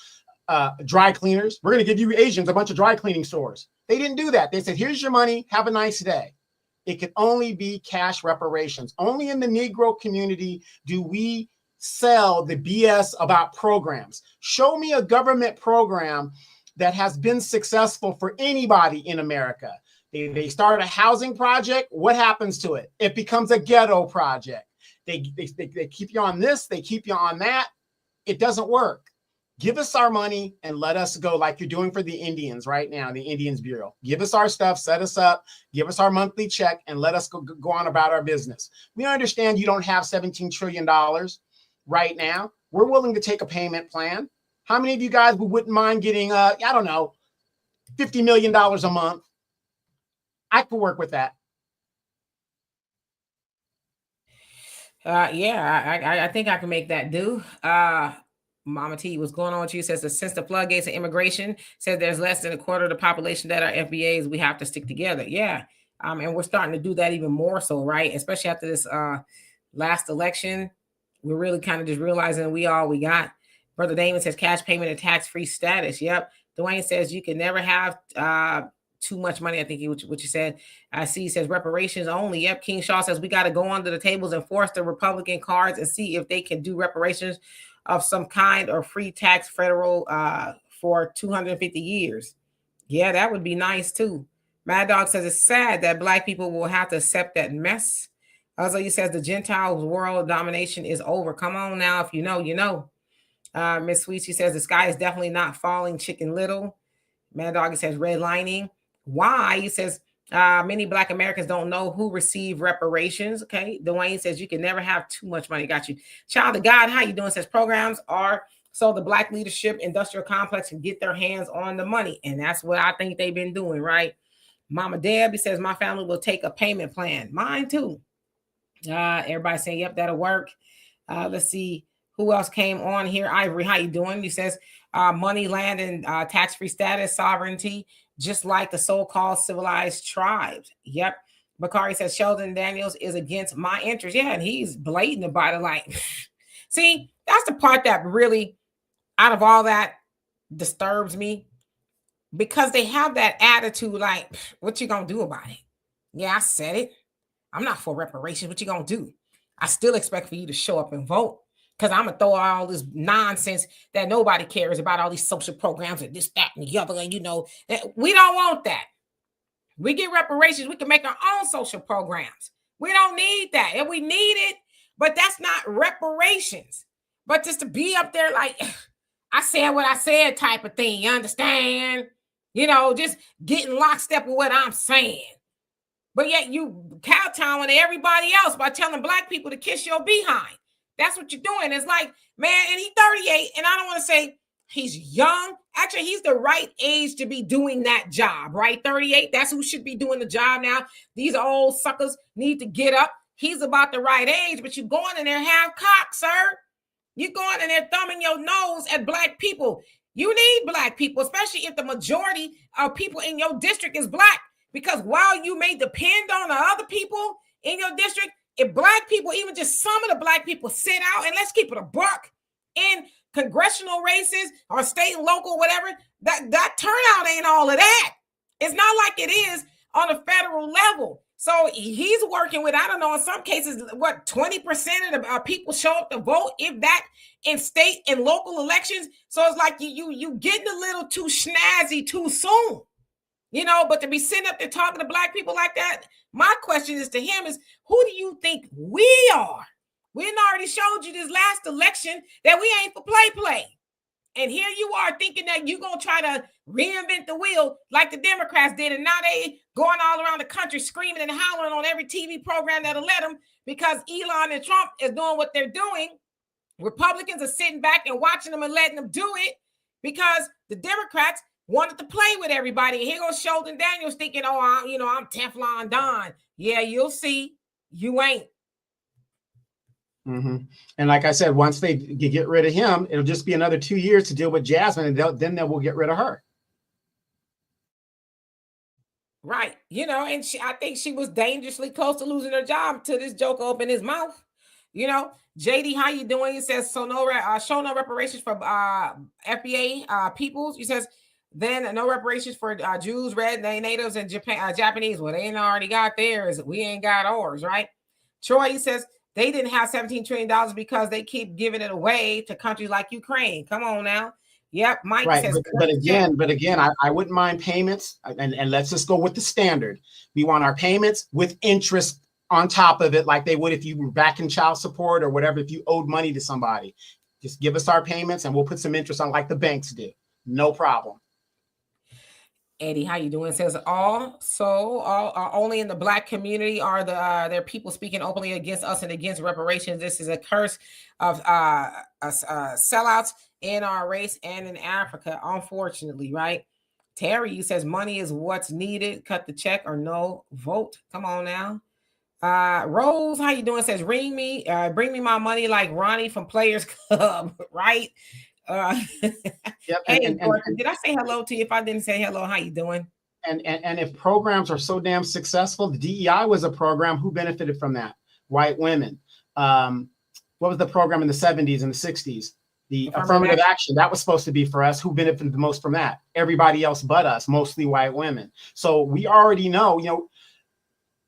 dry cleaners. We're going to give you Asians a bunch of dry cleaning stores. They didn't do that. They said, here's your money. Have a nice day. It could only be cash reparations. Only in the Negro community do we sell the BS about programs. Show me a government program that has been successful for anybody in America. They start a housing project. What happens to it? It becomes a ghetto project. They keep you on this, they keep you on that. It doesn't work. Give us our money and let us go, like you're doing for the Indians right now, the Indians Bureau. Give us our stuff, set us up, give us our monthly check, and let us go on about our business. We understand you don't have $17 trillion right now. We're willing to take a payment plan. How many of you guys wouldn't mind getting, I don't know, $50 million a month? I could work with that. Yeah, I think I can make that do. Mama T, what's going on with you? Says that since the floodgates of immigration says there's less than a quarter of the population that are FBAs, we have to stick together. Yeah. And we're starting to do that even more so, right? Especially after this last election. We're really kind of just realizing we got. Brother Damon says cash payment and tax-free status. Yep. Dwayne says you can never have too much money. I think what you said. I see he says reparations only. Yep. King Shaw says we got to go under the tables and force the Republican cards and see if they can do reparations of some kind or free tax federal for 250 years. Yeah, that would be nice too. Mad Dog says it's sad that Black people will have to accept that mess. Also, he says the Gentiles world domination is over. Come on now, if you know, you know. Miss Sweet, she says the sky is definitely not falling, Chicken Little. Mad Dog says redlining. Why? He says many Black Americans don't know who receive reparations. Okay. Dwayne says you can never have too much money. Got you. Child of God, how you doing? Says programs are so the Black leadership industrial complex can get their hands on the money. And that's what I think they've been doing, right? Mama Debbie says my family will take a payment plan. Mine too. Everybody saying, yep, that'll work. Let's see who else came on here. Ivory, how you doing? He says money, land, and tax-free status, sovereignty, just like the so-called civilized tribes. Yep. Bakari says Sheldon Daniels is against my interest. Yeah, and he's blatant about it. Like, see, that's the part that really, out of all that, disturbs me, because they have that attitude like, what you gonna do about it? Yeah, I said it. I'm not for reparations. What you gonna do? I still expect for you to show up and vote, because I'm gonna throw all this nonsense that nobody cares about, all these social programs and this, that, and the other. And you know, we don't want that. We get reparations, we can make our own social programs. We don't need that. And we need it, but that's not reparations. But just to be up there like, I said what I said type of thing, you understand? You know, just getting lockstep with what I'm saying. But yet you kowtowing to everybody else by telling Black people to kiss your behind. That's what you're doing. It's like, man, and he's 38, and I don't want to say he's young. Actually, he's the right age to be doing that job, right? 38, that's who should be doing the job now. These old suckers need to get up. He's about the right age, but you're going in there half-cocked, sir. You're going in there thumbing your nose at Black people. You need Black people, especially if the majority of people in your district is Black. Because while you may depend on the other people in your district, if Black people, even just some of the Black people, sit out, and let's keep it a buck, in congressional races or state and local, whatever, that turnout ain't all of that. It's not like it is on a federal level. So he's working with, I don't know, in some cases, what, 20% of the people show up to vote, if that, in state and local elections. So it's like you getting a little too snazzy too soon. You know, but to be sitting up there talking to Black people like that, my question is to him is, who do you think we are? We already showed you this last election that we ain't for play. And here you are thinking that you're going to try to reinvent the wheel like the Democrats did. And now they going all around the country screaming and hollering on every TV program that'll let them, because Elon and Trump is doing what they're doing. Republicans are sitting back and watching them and letting them do it because the Democrats wanted to play with everybody. And here goes Sholdon Daniels thinking, oh, I'm Teflon Don. Yeah, you'll see. You ain't. Mm-hmm. And like I said, once they get rid of him, it'll just be another 2 years to deal with Jasmine, and then they will get rid of her. Right. You know, and I think she was dangerously close to losing her job till this joke opened his mouth. You know, JD, how you doing? He says, show no reparations for FBA peoples. He says, then no reparations for Jews, red natives, and Japanese. Well, they ain't already got theirs. We ain't got ours, right? Troy, he says, they didn't have $17 trillion because they keep giving it away to countries like Ukraine. Come on now. Yep, Mike Right, says. but again, I wouldn't mind payments, and let's just go with the standard. We want our payments with interest on top of it, like they would if you were back in child support or whatever. If you owed money to somebody, just give us our payments, and we'll put some interest on, like the banks do. No problem. Eddie, how you doing? Says all only in the Black community are there people speaking openly against us and against reparations. This is a curse of sellouts in our race and in Africa, unfortunately, right? Terry says money is what's needed. Cut the check or no vote. Come on now. Rose, how you doing? Says bring me my money like Ronnie from Players Club, right? Yep. Hey, did I say hello to you? If I didn't say hello, how you doing? And if programs are so damn successful, the DEI was a program. Who benefited from that? White women. What was the program in the 70s and the 60s? The affirmative action. That was supposed to be for us. Who benefited the most from that? Everybody else but us, mostly white women. So we already know,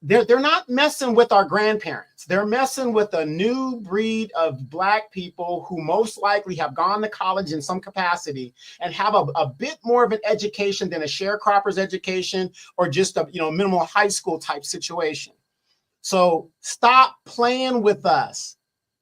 they're not messing with our grandparents. They're messing with a new breed of Black people who most likely have gone to college in some capacity and have a bit more of an education than a sharecropper's education or just a minimal high school type situation. So stop playing with us.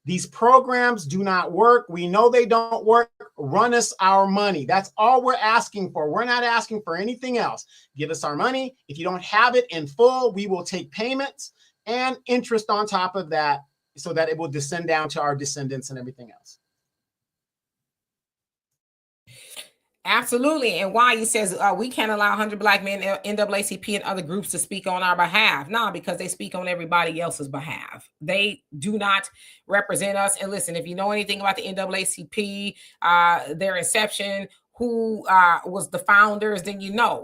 These programs do not work. We know they don't work. Run us our money. That's all we're asking for. We're not asking for anything else. Give us our money. If you don't have it in full, we will take payments and interest on top of that so that it will descend down to our descendants and everything else. Absolutely. And why he says we can't allow 100 Black men, NAACP, and other groups to speak on our behalf. No, because they speak on everybody else's behalf. They do not represent us. And listen, if you know anything about the NAACP, their inception, who was the founders, then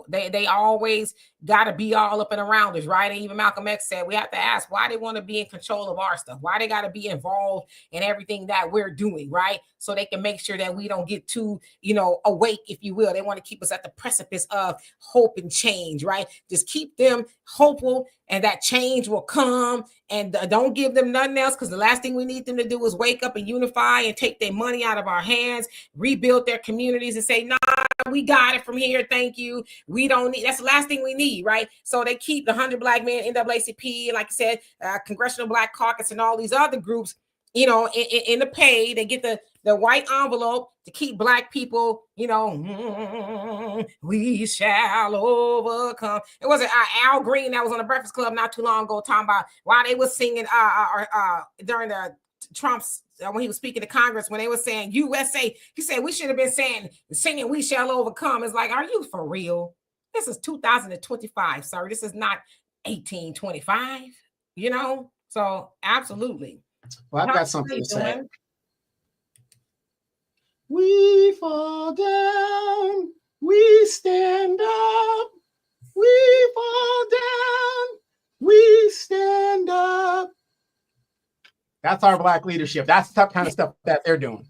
they always got to be all up and around us, right? And even Malcolm X said we have to ask why they want to be in control of our stuff, why they got to be involved in everything that we're doing, right? So they can make sure that we don't get too, awake, if you will. They want to keep us at the precipice of hope and change, right? Just keep them hopeful, and that change will come. And don't give them nothing else, because the last thing we need them to do is wake up and unify and take their money out of our hands, rebuild their communities and say, nah, we got it from here. Thank you. We don't need, that's the last thing we need, right? So they keep the 100 Black men, NAACP, like I said, Congressional Black Caucus and all these other groups, in the pay. They get the white envelope to keep Black people, we shall overcome. It wasn't Al Green that was on the Breakfast Club not too long ago talking about why they were singing during the Trump's when he was speaking to Congress, when they were saying USA. He said we should have been singing we shall overcome. It's like, are you for real? This is 2025, sir. This is not 1825, So absolutely. Well, I've got something to say. We fall down, we stand up. We fall down, we stand up. That's our Black leadership. That's the kind of stuff that they're doing.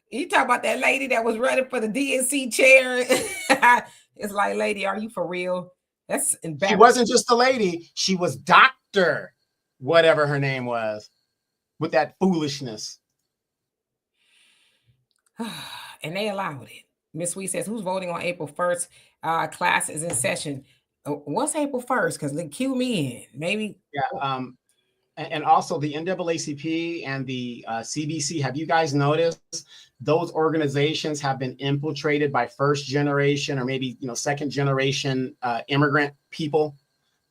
You talk about that lady that was running for the DNC chair. It's like, lady, are you for real? That's embarrassing. She wasn't just a lady. She was Dr. whatever her name was, with that foolishness. And they allowed it. Miss Sweet says, who's voting on April 1st? Class is in session. What's April 1st? Because they cue me in. Maybe. Yeah. And also the NAACP and the CBC, have you guys noticed those organizations have been infiltrated by first generation or maybe, second generation immigrant people?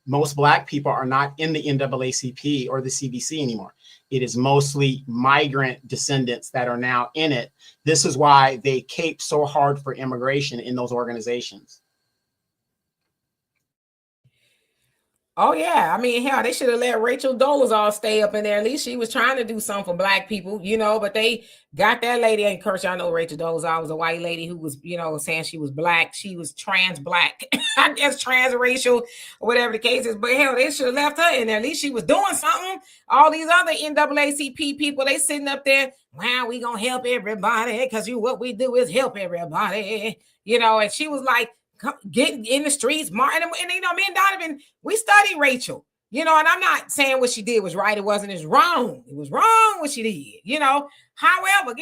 Most Black people are not in the NAACP or the CBC anymore. It is mostly migrant descendants that are now in it. This is why they cape so hard for immigration in those organizations. Oh, yeah. I mean, hell, they should have let Rachel Dolezal stay up in there. At least she was trying to do something for Black people, but they got that lady. And of course, y'all know Rachel Dolezal was a white lady who was, saying she was Black. She was trans Black, I guess transracial or whatever the case is. But hell, they should have left her in there. At least she was doing something. All these other NAACP people, they sitting up there, wow, we going to help everybody because what we do is help everybody, and she was like, getting in the streets, Martin, and me and Donovan, we studied Rachel, and I'm not saying what she did was right. It wasn't. It's wrong. It was wrong what she did, however,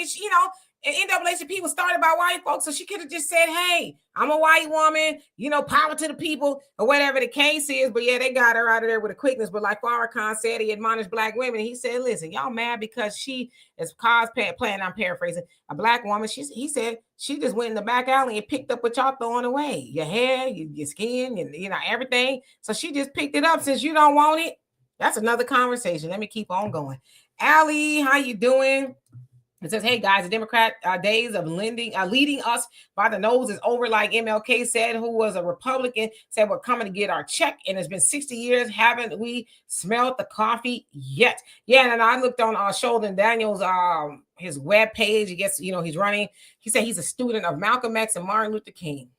And NAACP was started by white folks, so she could have just said, hey, I'm a white woman, power to the people, or whatever the case is. But yeah, they got her out of there with a quickness. But like Farrakhan said, he admonished black women. He said, listen, y'all mad because she is cosplaying, I'm paraphrasing, a black woman. He said she just went in the back alley and picked up what y'all throwing away. Your hair, your skin, and everything. So she just picked it up since you don't want it. That's another conversation. Let me keep on going. Allie, how you doing? It says, hey, guys, the Democrat days of leading us by the nose is over, like MLK said, who was a Republican, said we're coming to get our check. And it's been 60 years. Haven't we smelled the coffee yet? Yeah, and I looked on Sholdon Daniels, his web page. I guess, he's running. He said he's a student of Malcolm X and Martin Luther King.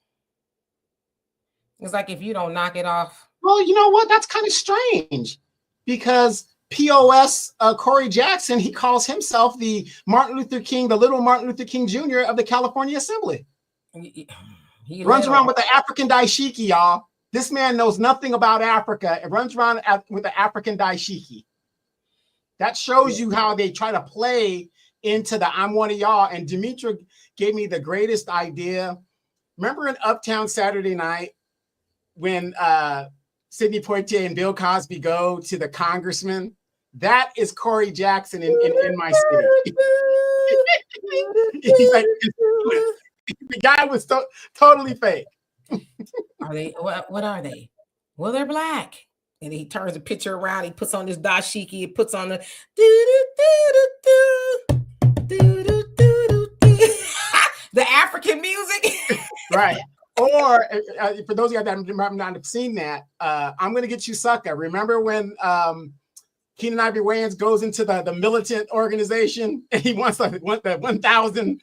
It's like, if you don't knock it off. Well, you know what? That's kind of strange because POS Corey Jackson, he calls himself the little Martin Luther King Jr. of the California Assembly. He runs around with the African dashiki, y'all. This man knows nothing about Africa. It runs around with the African dashiki. That shows you how they try to play into the I'm one of y'all. And Demetra gave me the greatest idea. Remember in Uptown Saturday Night when Sidney Poitier and Bill Cosby go to the congressman? That is Corey Jackson in my city. He's like, the guy was totally fake. Are they? What are they? Well, they're black. And he turns the picture around. He puts on this dashiki. He puts on the the African music. Right. Or for those of you that have not seen that, I'm going to get you sucker. Remember when Keenan Ivory Wayans goes into the militant organization and he wants the 1,000?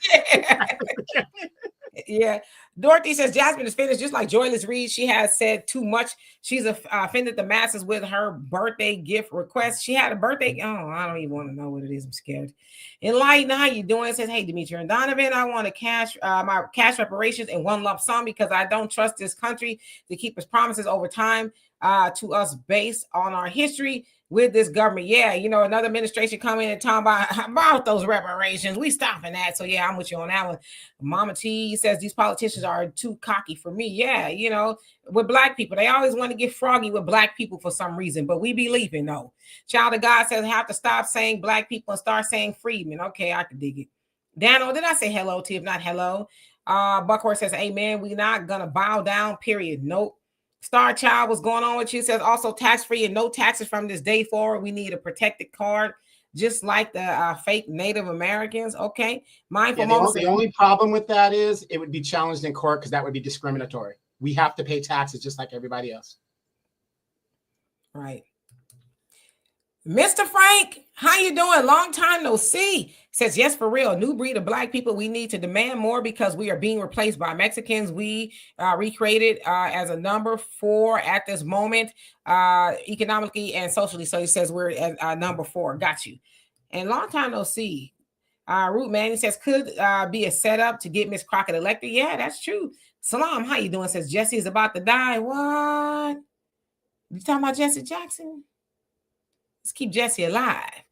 Yeah. Dorothy says Jasmine is finished just like Joyless Reed. She has said too much. She's offended the masses with her birthday gift request. She had a birthday. Oh, I don't even want to know what it is. I'm scared. Enlighten, how you doing? It says, hey, Demetra and Donovan, I want to cash my cash reparations in one lump sum because I don't trust this country to keep its promises over time to us based on our history with this government. Yeah, another administration coming and talking about those reparations. We stopping that. So yeah, I'm with you on that one. Mama T says these politicians are too cocky for me. Yeah, with black people, they always want to get froggy with black people for some reason, but we be leaving though. Child of God says have to stop saying black people and start saying freedmen. Okay, I can dig it. Daniel, did I say hello to you? If not, hello. Buckhorse says, amen. We not gonna bow down, period. Nope. Star Child, what's going on with you? Says also tax-free and no taxes from this day forward. We need a protected card, just like the fake Native Americans. Okay. Mindful moments. The only problem with that is it would be challenged in court because that would be discriminatory. We have to pay taxes just like everybody else. Right. Mr. Frank, how you doing? Long time no see. Says, yes, for real. New breed of black people. We need to demand more because we are being replaced by Mexicans. We recreated as a number 4 at this moment, economically and socially. So he says we're at number 4. Got you. And long time no see. Root Manning says, could be a setup to get Miss Crockett elected. Yeah, that's true. Salam, how you doing? Says, Jesse is about to die. What? You talking about Jesse Jackson? Let's keep Jesse alive.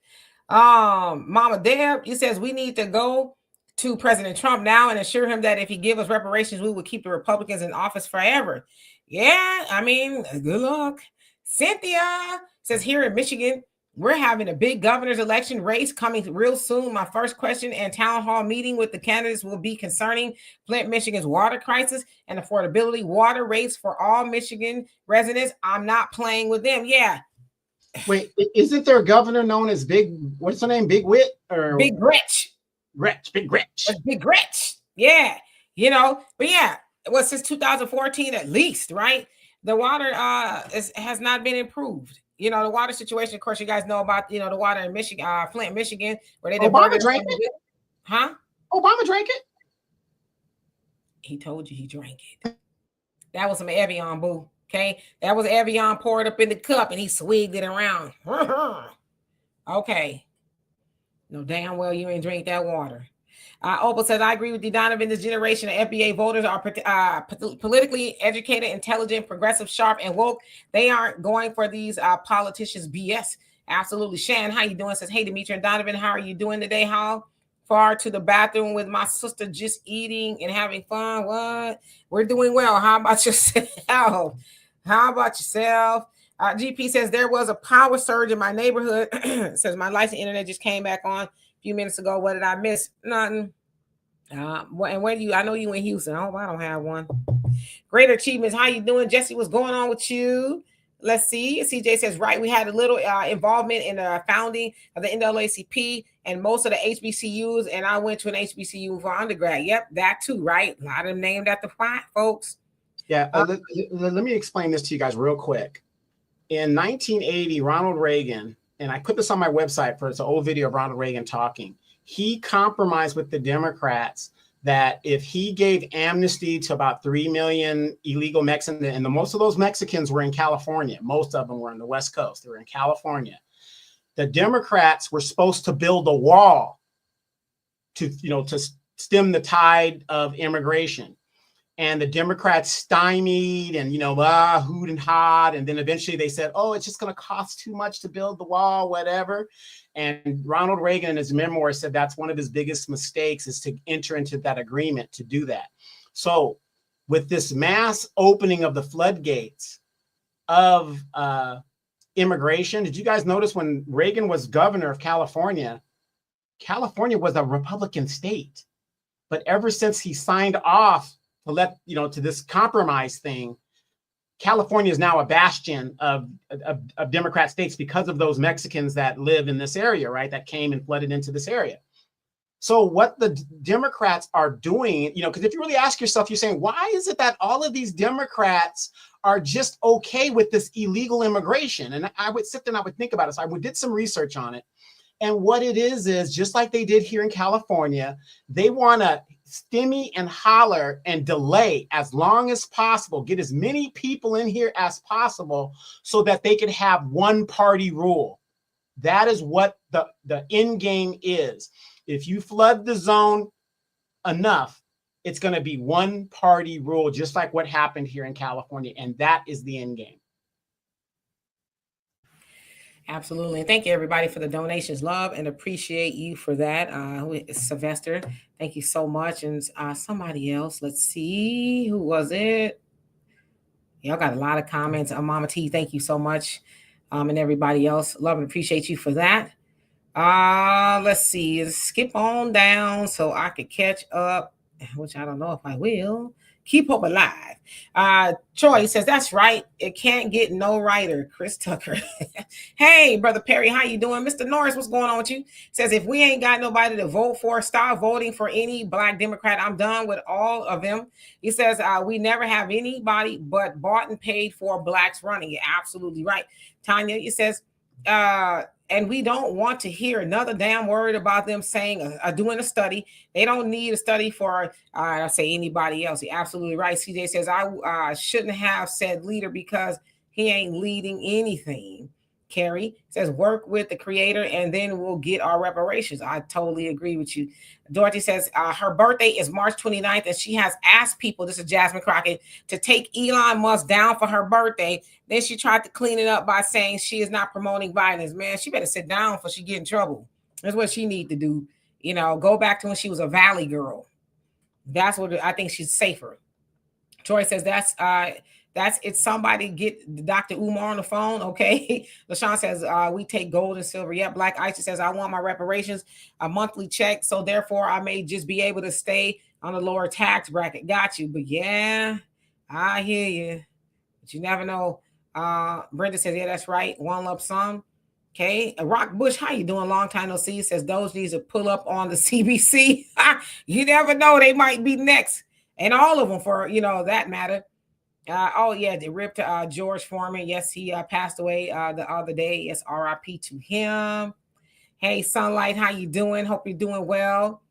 Mama Deb, he says we need to go to President Trump now and assure him that if he gives us reparations, we will keep the Republicans in office forever. Yeah, I mean, good luck. Cynthia says here in Michigan, we're having a big governor's election race coming real soon. My first question and town hall meeting with the candidates will be concerning Flint, Michigan's water crisis and affordability water rates for all Michigan residents. I'm not playing with them. Yeah. Wait, isn't there a governor known as what's her name? Big Wit or Big Gretch? Big Gretch. Big Gretch. Yeah. But yeah, it was since 2014 at least, right? The water has not been improved. The water situation, of course, you guys know about, the water in Michigan, Flint, Michigan, where they Obama drank it. Huh? Obama drank it. He told you he drank it. That was some Evian, boo. Okay, that was Evian poured up in the cup and he swigged it around. Okay. No, damn well you ain't drink that water. Opal says, I agree with you, Donovan. This generation of FBA voters are politically educated, intelligent, progressive, sharp, and woke. They aren't going for these politicians' BS. Absolutely. Shan, how you doing? Says, hey, Demetra and Donovan, how are you doing today? How far to the bathroom with my sister, just eating and having fun. What? We're doing well. How about yourself? How about yourself? GP says there was a power surge in my neighborhood. Says my lights and internet just came back on a few minutes ago. What did I miss? Nothing. And where do you? I know you in Houston. I hope I don't have one. Greater achievements. How you doing, Jesse? What's going on with you? Let's see. CJ says, right, we had a little involvement in the founding of the NAACP and most of the HBCUs, and I went to an HBCU for undergrad. Yep, that too, right? A lot of them named after white folks. Yeah, let me explain this to you guys real quick. In 1980, Ronald Reagan, and I put this on my website for it's an old video of Ronald Reagan talking. He compromised with the Democrats that if he gave amnesty to about 3 million illegal Mexicans, and most of those Mexicans were in California, most of them were on the West Coast, they were in California. The Democrats were supposed to build a wall to stem the tide of immigration. And the Democrats stymied and, hooed and hawed. And then eventually they said, oh, it's just going to cost too much to build the wall, whatever. And Ronald Reagan in his memoir said that's one of his biggest mistakes is to enter into that agreement to do that. So with this mass opening of the floodgates of immigration, did you guys notice when Reagan was governor of California, California was a Republican state. But ever since he signed off to this compromise thing, California is now a bastion of Democrat states because of those Mexicans that live in this area, right? That came and flooded into this area. So what the Democrats are doing, because if you really ask yourself, you're saying, why is it that all of these Democrats are just okay with this illegal immigration? And I would sit there and I would think about it. So I did some research on it. And what it is just like they did here in California, they want to stimmy and holler and delay as long as possible, get as many people in here as possible so that they can have one party rule. That is what the end game is. If you flood the zone enough, it's going to be one party rule, just like what happened here in California. And that is the end game. Absolutely. And thank you, everybody, for the donations. Love and appreciate you for that. Sylvester, thank you so much. And somebody else, let's see. Who was it? Y'all got a lot of comments. Mama T, thank you so much. And everybody else, love and appreciate you for that. Let's see. Skip on down so I could catch up, which I don't know if I will. Keep hope alive. Troy says, that's right. It can't get no righter. Chris Tucker. Hey, Brother Perry, how you doing? Mr. Norris, what's going on with you? Says, if we ain't got nobody to vote for, stop voting for any Black Democrat. I'm done with all of them. He says, we never have anybody but bought and paid for Blacks running. You're absolutely right. Tanya, it says, and we don't want to hear another damn word about them saying doing a study. They don't need a study for, I say anybody else. You're absolutely right. CJ says, I shouldn't have said leader because he ain't leading anything. Carrie says, work with the creator and then we'll get our reparations. I totally agree with you. Dorothy says, her birthday is March 29th and she has asked people, this is Jasmine Crockett, to take Elon Musk down for her birthday. Then she tried to clean it up by saying she is not promoting violence. Man, she better sit down before she get in trouble. That's what she need to do. Go back to when she was a Valley girl. That's what I think she's safer. Troy says that's it's somebody get Dr. Umar on the phone. Okay. LaShawn says, we take gold and silver. Yeah. Black Isis says, I want my reparations, a monthly check. So therefore I may just be able to stay on the lower tax bracket. Got you. But yeah, I hear you. But you never know. Brenda says, yeah, that's right. One lump sum. Okay. Rock Bush, how you doing? Long time no see. Says those needs to pull up on the CBC. You never know. They might be next. And all of them for, that matter. They ripped George Foreman. Yes, he passed away the other day. Yes, RIP to him. Hey, Sunlight, how you doing? Hope you're doing well.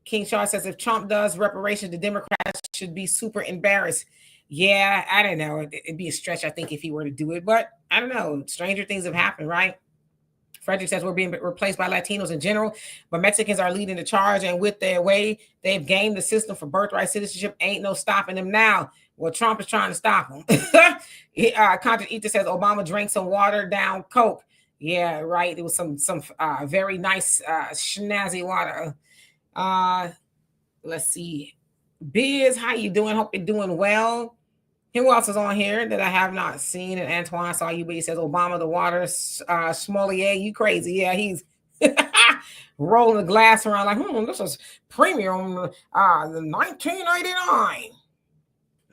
King Charles says, if Trump does reparations, the Democrats should be super embarrassed. Yeah, I don't know. It'd be a stretch, I think, if he were to do it. But I don't know. Stranger things have happened, right? Frederick says we're being replaced by Latinos in general, but Mexicans are leading the charge. And with their way they've gamed the system for birthright citizenship, ain't no stopping them now. Well, Trump is trying to stop them. Contra Ether says Obama drank some watered down Coke. Yeah, right. It was some very nice snazzy water. Uh, let's see. Biz, how you doing? Hope you're doing well. Who else is on here that I have not seen? And Antoine saw you, but he says Obama the water sommelier. You crazy? Yeah, he's rolling the glass around like, this is premium, the 1999.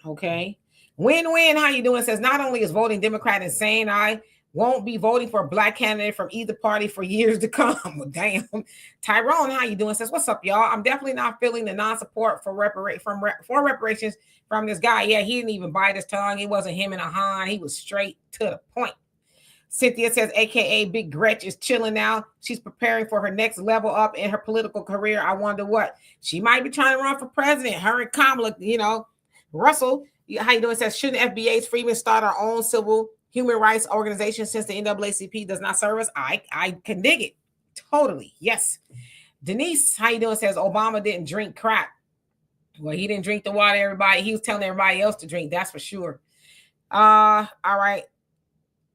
Okay. Win-win, how you doing? Says not only is voting Democrat insane, I won't be voting for a black candidate from either party for years to come. Well, damn. Tyrone, how you doing? Says, what's up, y'all? I'm definitely not feeling the non-support for reparations from this guy. Yeah, he didn't even bite his tongue. It wasn't him and a Han. He was straight to the point. Cynthia says, AKA Big Gretch is chilling now. She's preparing for her next level up in her political career. I wonder what. She might be trying to run for president. Her and Kamala, Russell, how you doing? Says, shouldn't FBA's Freeman start our own civil human rights organization since the NAACP does not serve us? I can dig it. Totally. Yes. Denise, how you doing? Says, Obama didn't drink crap. Well, he didn't drink the water, everybody. He was telling everybody else to drink. That's for sure. All right.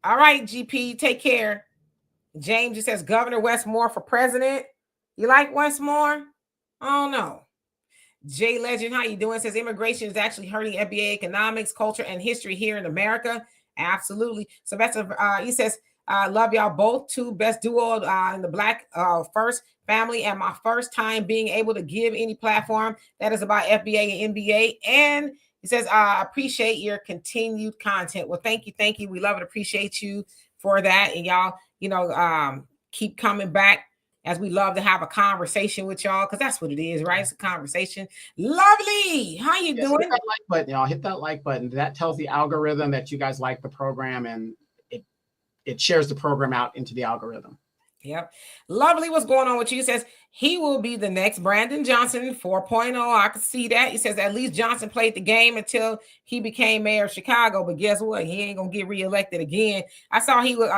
All right, GP, take care. James just says, Governor Westmore for president. You like Westmore? I don't know. Jay Legend, how you doing? Says immigration is actually hurting FBA economics, culture, and history here in America. Absolutely. Sylvester, he says, love y'all both. Two best duo in the Black First family, and my first time being able to give any platform that is about FBA and NBA. And he says, I appreciate your continued content. Well, thank you. We love and appreciate you for that. And y'all, keep coming back, as we love to have a conversation with y'all, because that's what it is, right? It's a conversation. Lovely. How you doing? Hit that like button, y'all. Hit that like button. That tells the algorithm that you guys like the program, and it shares the program out into the algorithm. Yep. Lovely. What's going on with you? He says he will be the next Brandon Johnson 4.0. I can see that. He says at least Johnson played the game until he became mayor of Chicago. But guess what? He ain't gonna get reelected again. I saw he was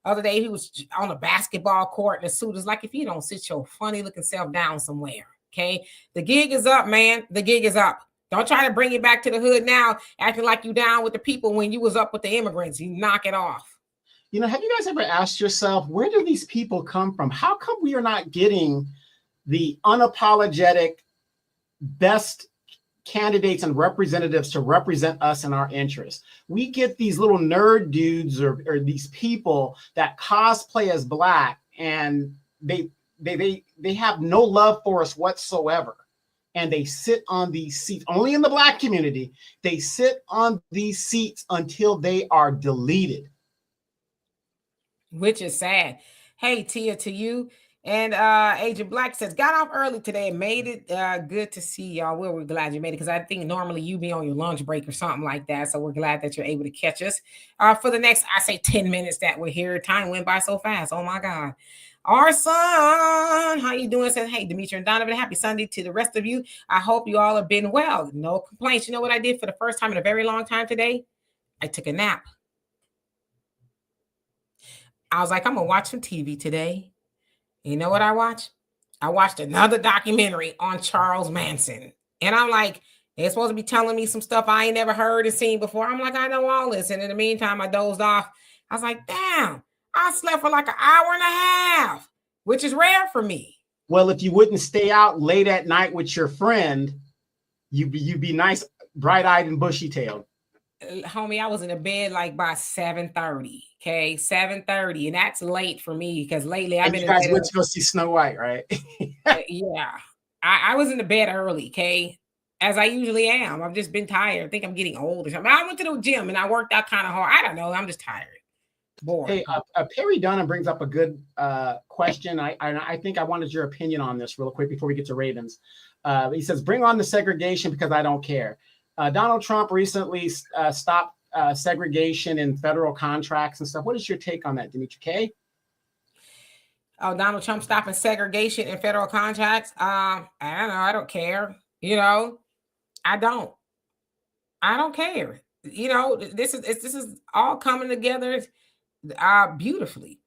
other day he was on a basketball court in a suit. It's like, if you don't sit your funny looking self down somewhere. Okay. The gig is up, man. The gig is up. Don't try to bring it back to the hood now, acting like you down with the people when you was up with the immigrants. You knock it off. Have you guys ever asked yourself, where do these people come from? How come we are not getting the unapologetic best candidates and representatives to represent us and our interests? We get these little nerd dudes or these people that cosplay as Black, and they have no love for us whatsoever. And they sit on these seats, only in the Black community. They sit on these seats until they are deleted. Which is sad. Hey, Tia, to you. And Agent Black says, got off early today and made it. Good to see y'all. We're glad you made it, because I think normally you be on your lunch break or something like that. So we're glad that you're able to catch us for the next, I say 10 minutes that we're here. Time went by so fast. Oh my God. Our son, how you doing? Says, hey, Demetri and Donovan, happy Sunday to the rest of you. I hope you all have been well. No complaints. You know what I did for the first time in a very long time today? I took a nap. I was like, I'm going to watch some TV today. You know what I watched? I watched another documentary on Charles Manson. And I'm like, they're supposed to be telling me some stuff I ain't never heard and seen before. I'm like, I know all this. And in the meantime, I dozed off. I was like, damn, I slept for like an hour and a half, which is rare for me. Well, if you wouldn't stay out late at night with your friend, you'd be nice, bright-eyed and bushy-tailed. Homie, I was in the bed like by 7:30. Okay, 7:30, and that's late for me because lately I've been. You guys went to go see Snow White, right? Yeah, I was in the bed early. Okay, as I usually am. I've just been tired. I think I'm getting old or something. I went to the gym and I worked out kind of hard. I don't know. I'm just tired. Bored. Hey, Perry Dunham brings up a good question. I think I wanted your opinion on this real quick before we get to Ravens. He says, "Bring on the segregation because I don't care." Donald Trump recently stopped segregation in federal contracts and stuff. What is your take on that, Demetri K? Oh, Donald Trump stopping segregation in federal contracts? I don't know. I don't care. I don't care. This is all coming together beautifully.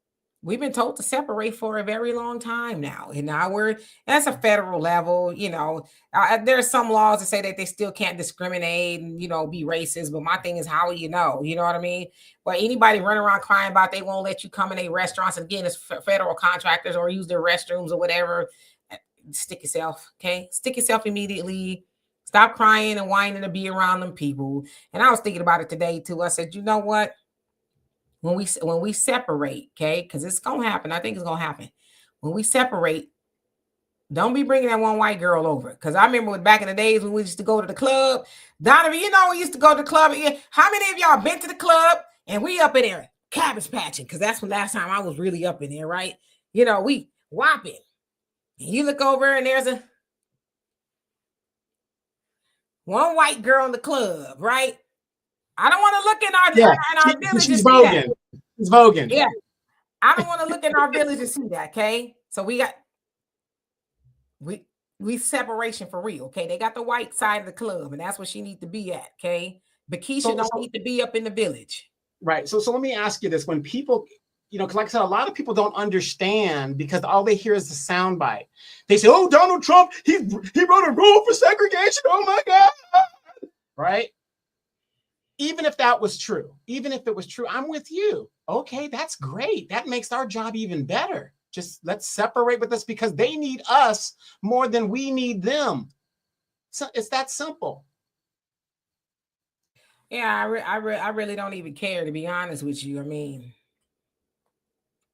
We've been told to separate for a very long time now. And now that's a federal level. There's some laws that say that they still can't discriminate and, be racist. But my thing is, how will you know? You know what I mean? But anybody running around crying about they won't let you come in a restaurants, and again, it's federal contractors or use their restrooms or whatever. Stick yourself, okay? Stick yourself immediately. Stop crying and whining to be around them people. And I was thinking about it today too. I said, you know what? When we separate, okay, because it's gonna happen. I think it's gonna happen. When we separate, don't be bringing that one white girl over. Because I remember back in the days when we used to go to the club. Donovan, we used to go to the club. How many of y'all been to the club and we up in there cabbage patching? Because that's when last time I was really up in there, right? We whopping. And you look over and there's one white girl in the club, right? I don't want to look in our village. She's voguing. She's voguing. Yeah. I don't want to look in our village and see that, okay? So we separation for real, okay? They got the white side of the club, and that's where she needs to be at, okay? But Keisha don't need to be up in the village. Right. So let me ask you this. When people, because like I said, a lot of people don't understand because all they hear is the soundbite. They say, oh, Donald Trump, he wrote a rule for segregation. Oh, my God. Right? Even if that was true, even if it was true, I'm with you. Okay, that's great. That makes our job even better. Just let's separate with this because they need us more than we need them. So it's that simple. Yeah, I really don't even care, to be honest with you. I mean,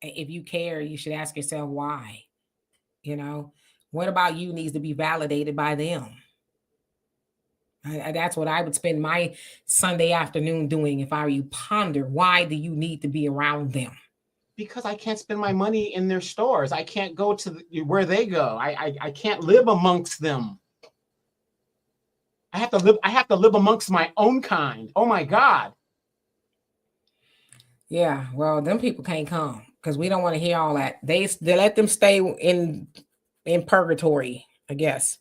if you care, you should ask yourself why. What about you needs to be validated by them? That's what I would spend my Sunday afternoon doing if I were you. Ponder, why do you need to be around them? Because I can't spend my money in their stores. I can't go to where they go. I can't live amongst them. I have to live amongst my own kind. Oh my God. Yeah, well, them people can't come because we don't want to hear all that. They let them stay in purgatory, I guess.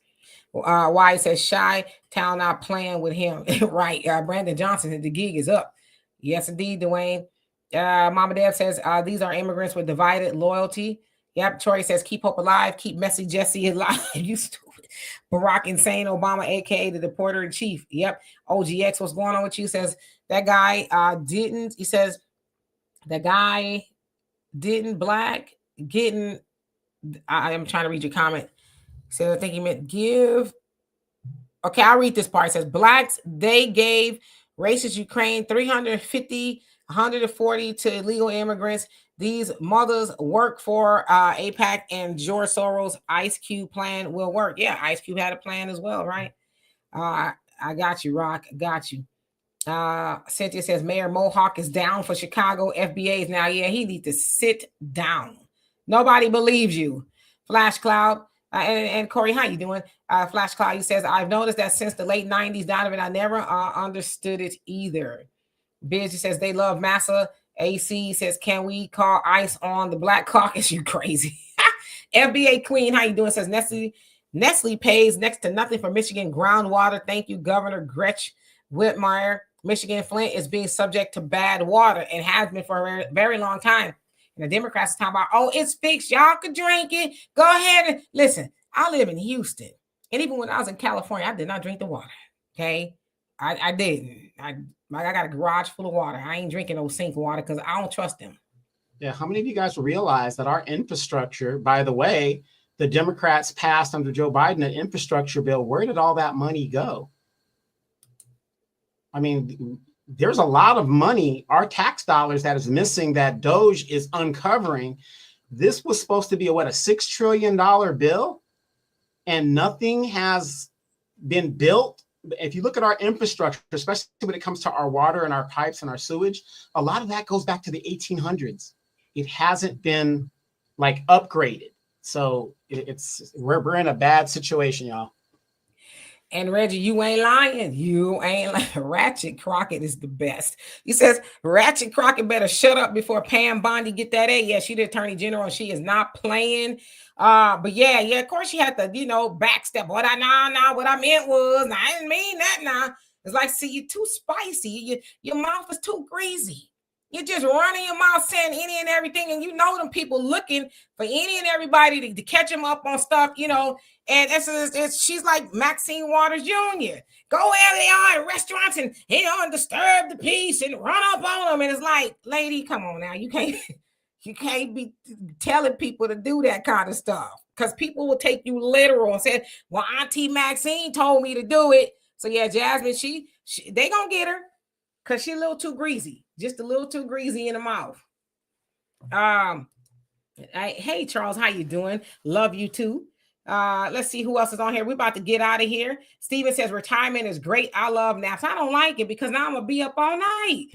Why it says Shy Town not playing with him. Right. Brandon Johnson, the gig is up. Yes, indeed, Dwayne. Mama Deb says these are immigrants with divided loyalty. Yep. Tori says keep hope alive, keep messy Jesse alive. You stupid. Barack insane Obama, aka the deporter in chief. Yep. OGX, what's going on with you? Says that guy didn't. He says the guy didn't black getting. I'm trying to read your comment. So I think he meant give. Okay, I'll read this part. It says blacks, they gave racist Ukraine 350, 140 to illegal immigrants. These mothers work for AIPAC and George Soros' Ice Cube plan will work. Yeah, Ice Cube had a plan as well, right? I got you, Rock. Got you. Cynthia says Mayor Mohawk is down for Chicago FBAs now. Yeah, he needs to sit down. Nobody believes you. Flash Cloud. And Corey, how you doing? Flash Cloud, he says, I've noticed that since the late 90s, Donovan, I never understood it either. Busy says they love massa. AC says, can we call ICE on the Black Caucus? You crazy. FBA Queen, how you doing? Says Nestle pays next to nothing for Michigan groundwater. Thank you, Governor Gretch Whitmire. Michigan Flint is being subject to bad water and has been for a very long time. And the Democrats are talking about, oh, it's fixed. Y'all could drink it. Go ahead and listen. I live in Houston. And even when I was in California, I did not drink the water. Okay. I didn't. I got a garage full of water. I ain't drinking no sink water because I don't trust them. Yeah. How many of you guys realize that our infrastructure, by the way, the Democrats passed under Joe Biden an infrastructure bill? Where did all that money go? I mean, there's a lot of money, our tax dollars that is missing that Doge is uncovering. This was supposed to be a $6 trillion bill, and nothing has been built. If you look at our infrastructure, especially when it comes to our water and our pipes and our sewage, a lot of that goes back to the 1800s. It hasn't been upgraded. So we're in a bad situation, y'all. And Reggie, you ain't lying. You ain't lying. Ratchet Crockett is the best. He says Ratchet Crockett better shut up before Pam Bondi get that A. Yeah, she the attorney general and she is not playing. But yeah, of course she had to, backstep. What I meant was, I didn't mean that now. It's like, see, you're too spicy. Your mouth is too greasy. You're just running your mouth saying any and everything, and you know them people looking for any and everybody to catch them up on stuff, you know. And she's like Maxine Waters Jr. Go where they are in restaurants and, you know, and disturb the peace and run up on them. And it's like, lady, come on now. You can't be telling people to do that kind of stuff, because people will take you literal and say, well, Auntie Maxine told me to do it. So yeah, Jasmine, they gonna get her because she's a little too greasy. Just a little too greasy in the mouth. Hey Charles, how you doing? Love you too. Let's see who else is on here. We're about to get out of here. Steven says retirement is great. I love naps. I don't like it because now I'm gonna be up all night.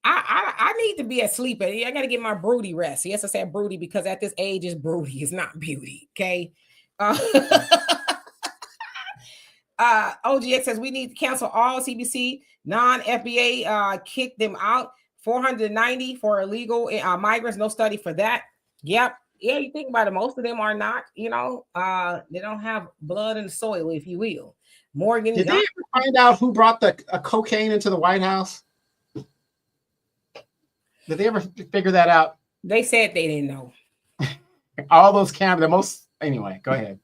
I need to be asleep. I gotta get my broody rest. Yes, I said broody because at this age it's broody. It's not beauty. Okay. OGX says we need to cancel all CBC non-FBA, kick them out. 490 for illegal migrants. No study for that. Yep. Yeah, you think about it. Most of them are not, you know, they don't have blood in the soil, if you will. Morgan. Did they ever find out who brought the cocaine into the White House? Did they ever figure that out? They said they didn't know. All those cameras, anyway, go ahead.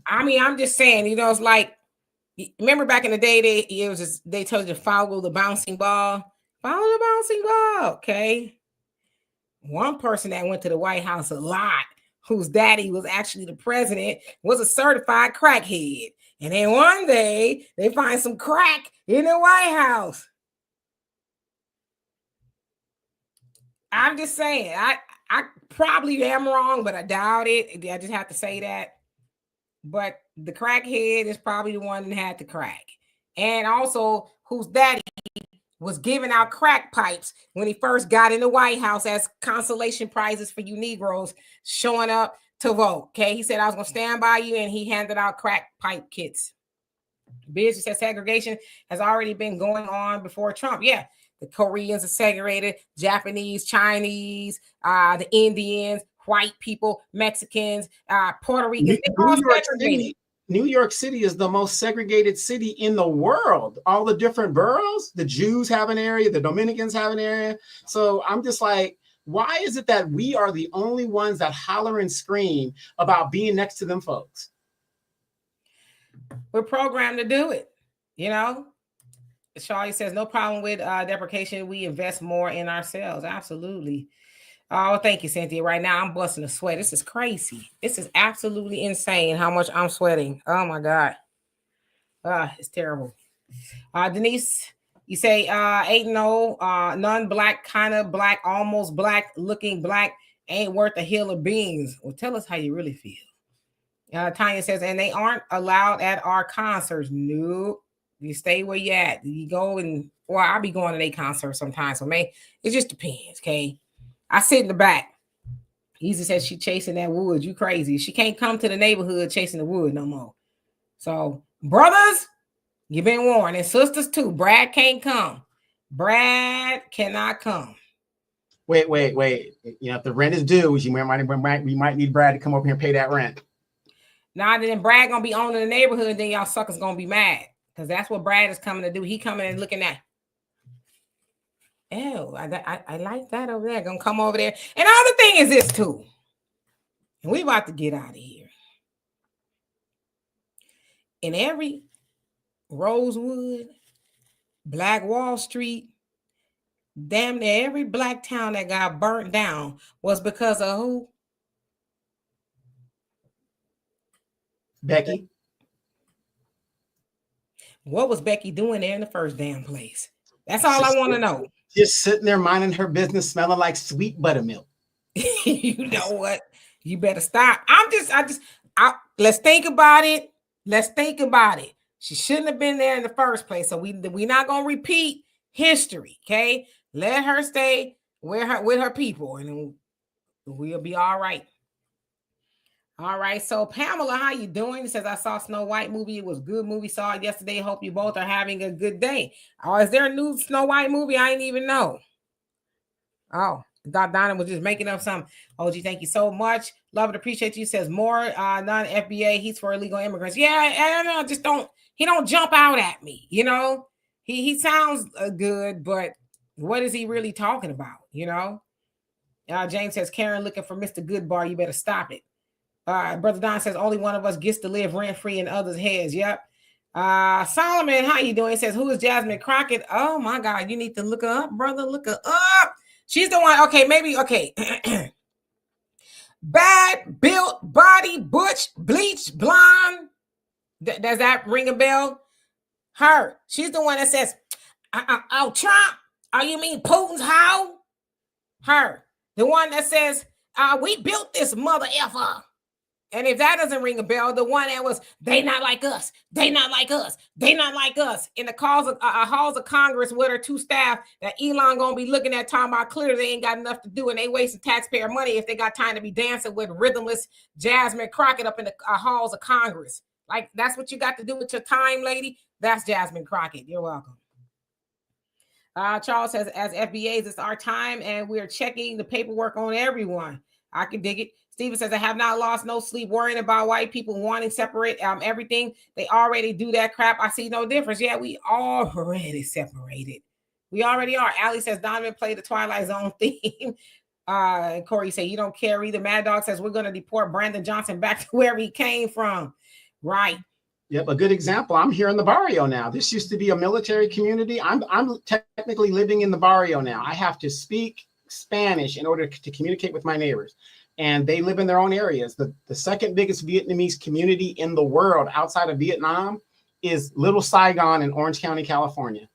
I mean, I'm just saying, you know, it's like, remember back in the day, they told you to follow the bouncing ball. Follow the bouncing ball, okay? One person that went to the White House a lot, whose daddy was actually the president, was a certified crackhead. And then one day, they find some crack in the White House. I'm just saying, I probably am wrong, but I doubt it. I just have to say that. But the crackhead is probably the one that had the crack. And also, whose daddy was giving out crack pipes when he first got in the White House as consolation prizes for you Negroes showing up to vote. Okay, he said, I was going to stand by you, and he handed out crack pipe kits. Business said segregation has already been going on before Trump. Yeah, the Koreans are segregated, Japanese, Chinese, the Indians, white people, Mexicans, Puerto Ricans. New York City is the most segregated city in the world. All the different boroughs, the Jews have an area, the Dominicans have an area. So I'm just like, why is it that we are the only ones that holler and scream about being next to them folks? We're programmed to do it, you know? Charlie says, no problem with deprecation. We invest more in ourselves. Absolutely. Oh, thank you, Cynthia. Right now, I'm busting a sweat. This is crazy. This is absolutely insane how much I'm sweating. Oh, my God. It's terrible. Denise, you say, ain't no non-black, kind of black, almost black, looking black, ain't worth a hill of beans. Well, tell us how you really feel. Tanya says, and they aren't allowed at our concerts. Nope. You stay where you at. You go and, well, I'll be going to their concerts sometimes. So, man, it just depends, okay? I sit in the back. Easy says she chasing that wood. You crazy. She can't come to the neighborhood chasing the wood no more. So, brothers, you've been warned. And sisters, too. Brad can't come. Brad cannot come. Wait. You know, if the rent is due, we might need Brad to come over here and pay that rent. Now, then Brad going to be owning the neighborhood, then y'all suckers going to be mad. Because that's what Brad is coming to do. He coming and looking at. Ew, I like that over there. Gonna come over there. And the other thing is this too. And we about to get out of here. In every Rosewood, Black Wall Street, damn near every black town that got burnt down was because of who? Becky. What was Becky doing there in the first damn place? That's all I want to know. Just sitting there minding her business, smelling like sweet buttermilk. You know what? You better stop. Let's think about it. Let's think about it. She shouldn't have been there in the first place. So we're not gonna repeat history. Okay, let her stay with her people, and we'll be all right. All right. So Pamela, how you doing? It says I saw Snow White movie. It was a good movie. Saw it yesterday. Hope you both are having a good day. Oh, is there a new Snow White movie? I didn't even know. Oh, Donna was just making up some. OG, thank you so much. Love and appreciate you. Says more non-FBA. He's for illegal immigrants. Yeah, I don't know. He don't jump out at me. You know, he sounds good, but What is he really talking about? James says, Karen looking for Mr. Goodbar. You better stop it. Brother Don says, only one of us gets to live rent-free in others' heads. Yep. Solomon, how you doing? He says, who is Jasine Crockett? Oh, my God. You need to look her up, brother. Look her up. She's the one. Okay, maybe. Okay. Bad, built, body, butch, bleach, blonde. Does that ring a bell? Her. She's the one that says, oh, Trump. Oh, you mean Putin's how? Her. The one that says, we built this mother effer. And if that doesn't ring a bell, the one that was, they not like us. They not like us. They not like us. In the halls of Congress with her two staff that Elon going to be looking at talking about clearly they ain't got enough to do and they wasting taxpayer money if they got time to be dancing with rhythmless Jasine Crockett up in the halls of Congress. Like, that's what you got to do with your time, lady. That's Jasine Crockett. You're welcome. Charles says, as FBAs, it's our time and we're checking the paperwork on everyone. I can dig it. Steven says, I have not lost no sleep worrying about white people wanting separate everything. They already do that crap. I see no difference. Yeah, we already separated. We already are. Allie says, Donovan played the Twilight Zone theme. And Corey said, you don't care either. Mad Dog says, we're going to deport Brandon Johnson back to where he came from. Right. Yep, a good example. I'm here in the barrio now. This used to be a military community. I'm technically living in the barrio now. I have to speak Spanish in order to communicate with my neighbors. And they live in their own areas. The second biggest Vietnamese community in the world outside of Vietnam is Little Saigon in Orange County, California.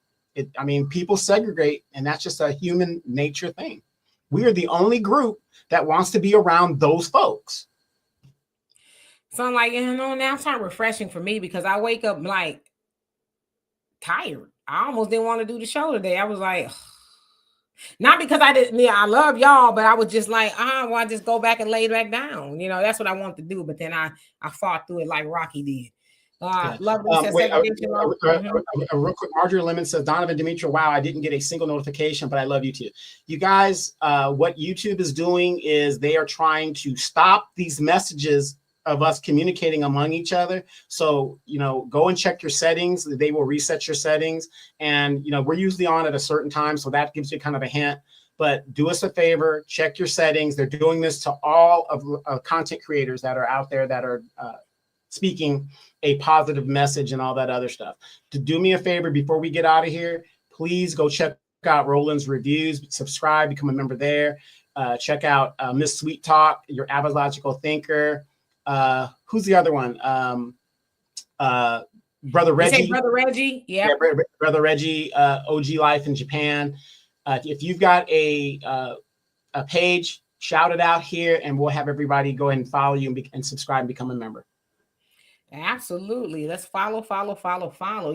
People segregate, and that's just a human nature thing. We are the only group that wants to be around those folks. So I'm like, now it's not refreshing for me because I wake up like tired. I almost didn't want to do the show today. I was like, not because I didn't, I love y'all, but I was just like, well, I just go back and lay back down. That's what I want to do. But then I fought through it like Rocky did. Lovely says real quick, Marjorie Lemon says, Donovan Demetria, wow, I didn't get a single notification, but I love you too. You guys, what YouTube is doing is they are trying to stop these messages of us communicating among each other. So, go and check your settings. They will reset your settings. And, we're usually on at a certain time. So that gives you kind of a hint. But do us a favor, check your settings. They're doing this to all of content creators that are out there that are speaking a positive message and all that other stuff. To do me a favor before we get out of here, please go check out Roland's reviews, subscribe, become a member there. Check out Miss Sweet Talk, your average logical thinker. Who's the other one? Brother Reggie. Brother Reggie, yeah. Brother Reggie, OG Life in Japan. If you've got a page, shout it out here, and we'll have everybody go ahead and follow you and subscribe and become a member. Absolutely. Let's follow.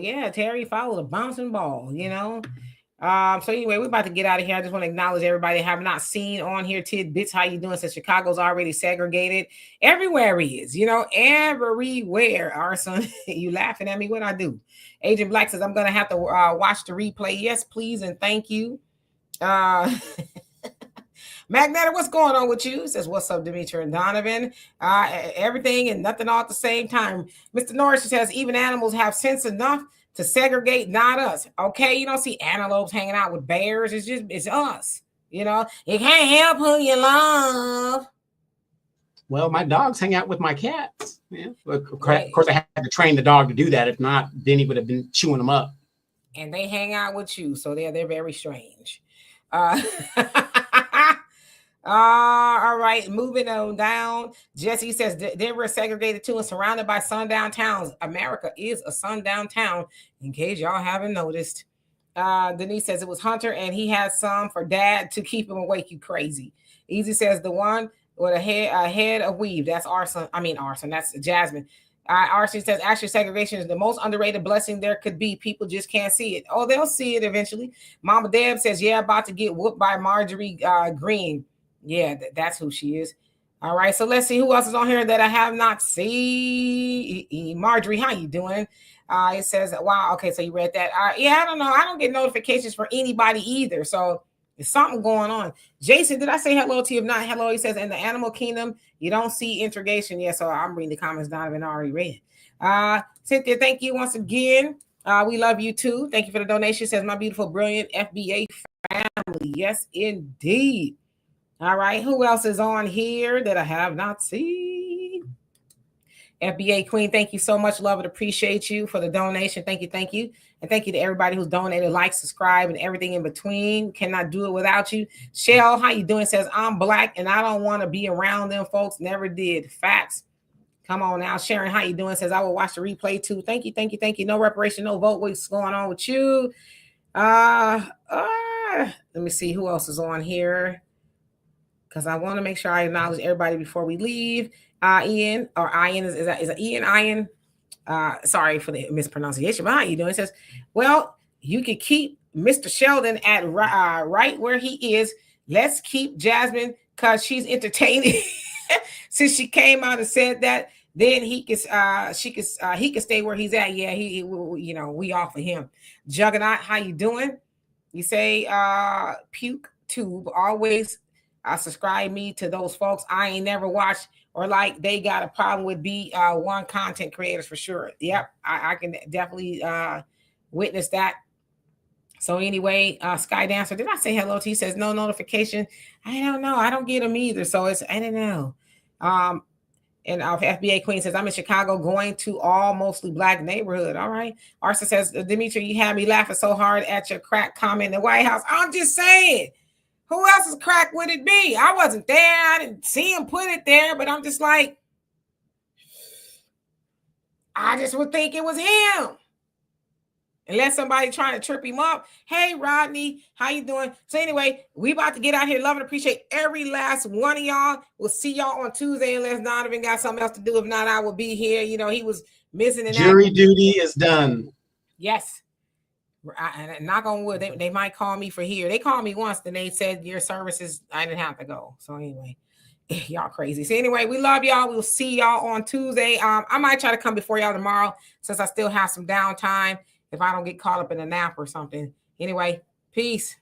Yeah, Terry, follow the bouncing ball, So anyway, we're about to get out of here. I just want to acknowledge everybody I have not seen on here. Tidbits, how you doing? Since Chicago's already segregated. Everywhere he is, everywhere. Arson, you laughing at me? What I do? Agent Black says, I'm going to have to watch the replay. Yes, please. And thank you. Magnetic, what's going on with you? Says, what's up, Demetria and Donovan? Everything and nothing all at the same time. Mr. Norris says, even animals have sense enough to segregate, not us. Okay, you don't see antelopes hanging out with bears. It's us. You can't help who you love. Well, my dogs hang out with my cats. Yeah. Of course, I had to train the dog to do that. If not, then he would have been chewing them up. And they hang out with you, so they're very strange. All right, moving on down. Jesse says Denver is segregated too and surrounded by sundown towns. America is a sundown town, in case y'all haven't noticed. Denise says it was Hunter and he has some for dad to keep him awake. You crazy. Easy says the one with a head of weave. That's Arson. That's Jasmine. Arson says actually segregation is the most underrated blessing there could be. People just can't see it. Oh, they'll see it eventually. Mama Deb says, yeah, about to get whooped by Marjorie Green. Yeah, that's who she is. All right, so let's see who else is on here that I have not seen. Marjorie, how you doing? It says, wow, okay, so you read that. Yeah, I don't know. I don't get notifications for anybody either, so there's something going on. Jason, did I say hello to you? If not, hello. He says, in the animal kingdom, you don't see integration. Yeah, so I'm reading the comments Donovan already read. Cynthia, thank you once again. We love you too. Thank you for the donation. Says, my beautiful, brilliant FBA family. Yes, indeed. All right. Who else is on here that I have not seen? FBA Queen, thank you so much. Love and appreciate you for the donation. Thank you. Thank you. And thank you to everybody who's donated, like, subscribe, and everything in between. Cannot do it without you. Shell, how you doing? Says, I'm black and I don't want to be around them folks. Never did. Facts. Come on now. Sharon, how you doing? Says, I will watch the replay too. Thank you. Thank you. Thank you. No reparation, no vote. What's going on with you? Let me see who else is on here, because I want to make sure I acknowledge everybody before we leave. Ian, or Ian, is it Ian? Sorry for the mispronunciation, but how you doing? It says, well, you can keep Mr. Sheldon at right where he is. Let's keep Jasmine because she's entertaining. Since she came out and said that, then he can stay where he's at. Yeah, he we offer him. Juggernaut, how you doing? You say puke tube always subscribe me to those folks. I ain't never watched or like they got a problem with one content creators for sure. Yep, I can definitely witness that. So anyway, Sky Dancer, did I say hello to you? Says no notification. I don't know. I don't get them either. So I don't know. And our FBA Queen says, I'm in Chicago going to all mostly black neighborhood. All right. Arsa says, Dimitri, you had me laughing so hard at your crack comment in the White House. I'm just saying, who else's crack would it be? I wasn't there. I didn't see him put it there, but I'm just like, I just would think it was him. Unless somebody trying to trip him up. Hey, Rodney, how you doing? So anyway, we about to get out here. Love and appreciate every last one of y'all. We'll see y'all on Tuesday unless Donovan got something else to do. If not, I will be here. You know, he was missing an jury duty is done. Yes. And knock on wood, they might call me for here. They called me once, then they said your services, I didn't have to go. So anyway, y'all crazy. So anyway, we love y'all. We'll see y'all on Tuesday. I might try to come before y'all tomorrow since I still have some downtime if I don't get caught up in a nap or something. Anyway, peace.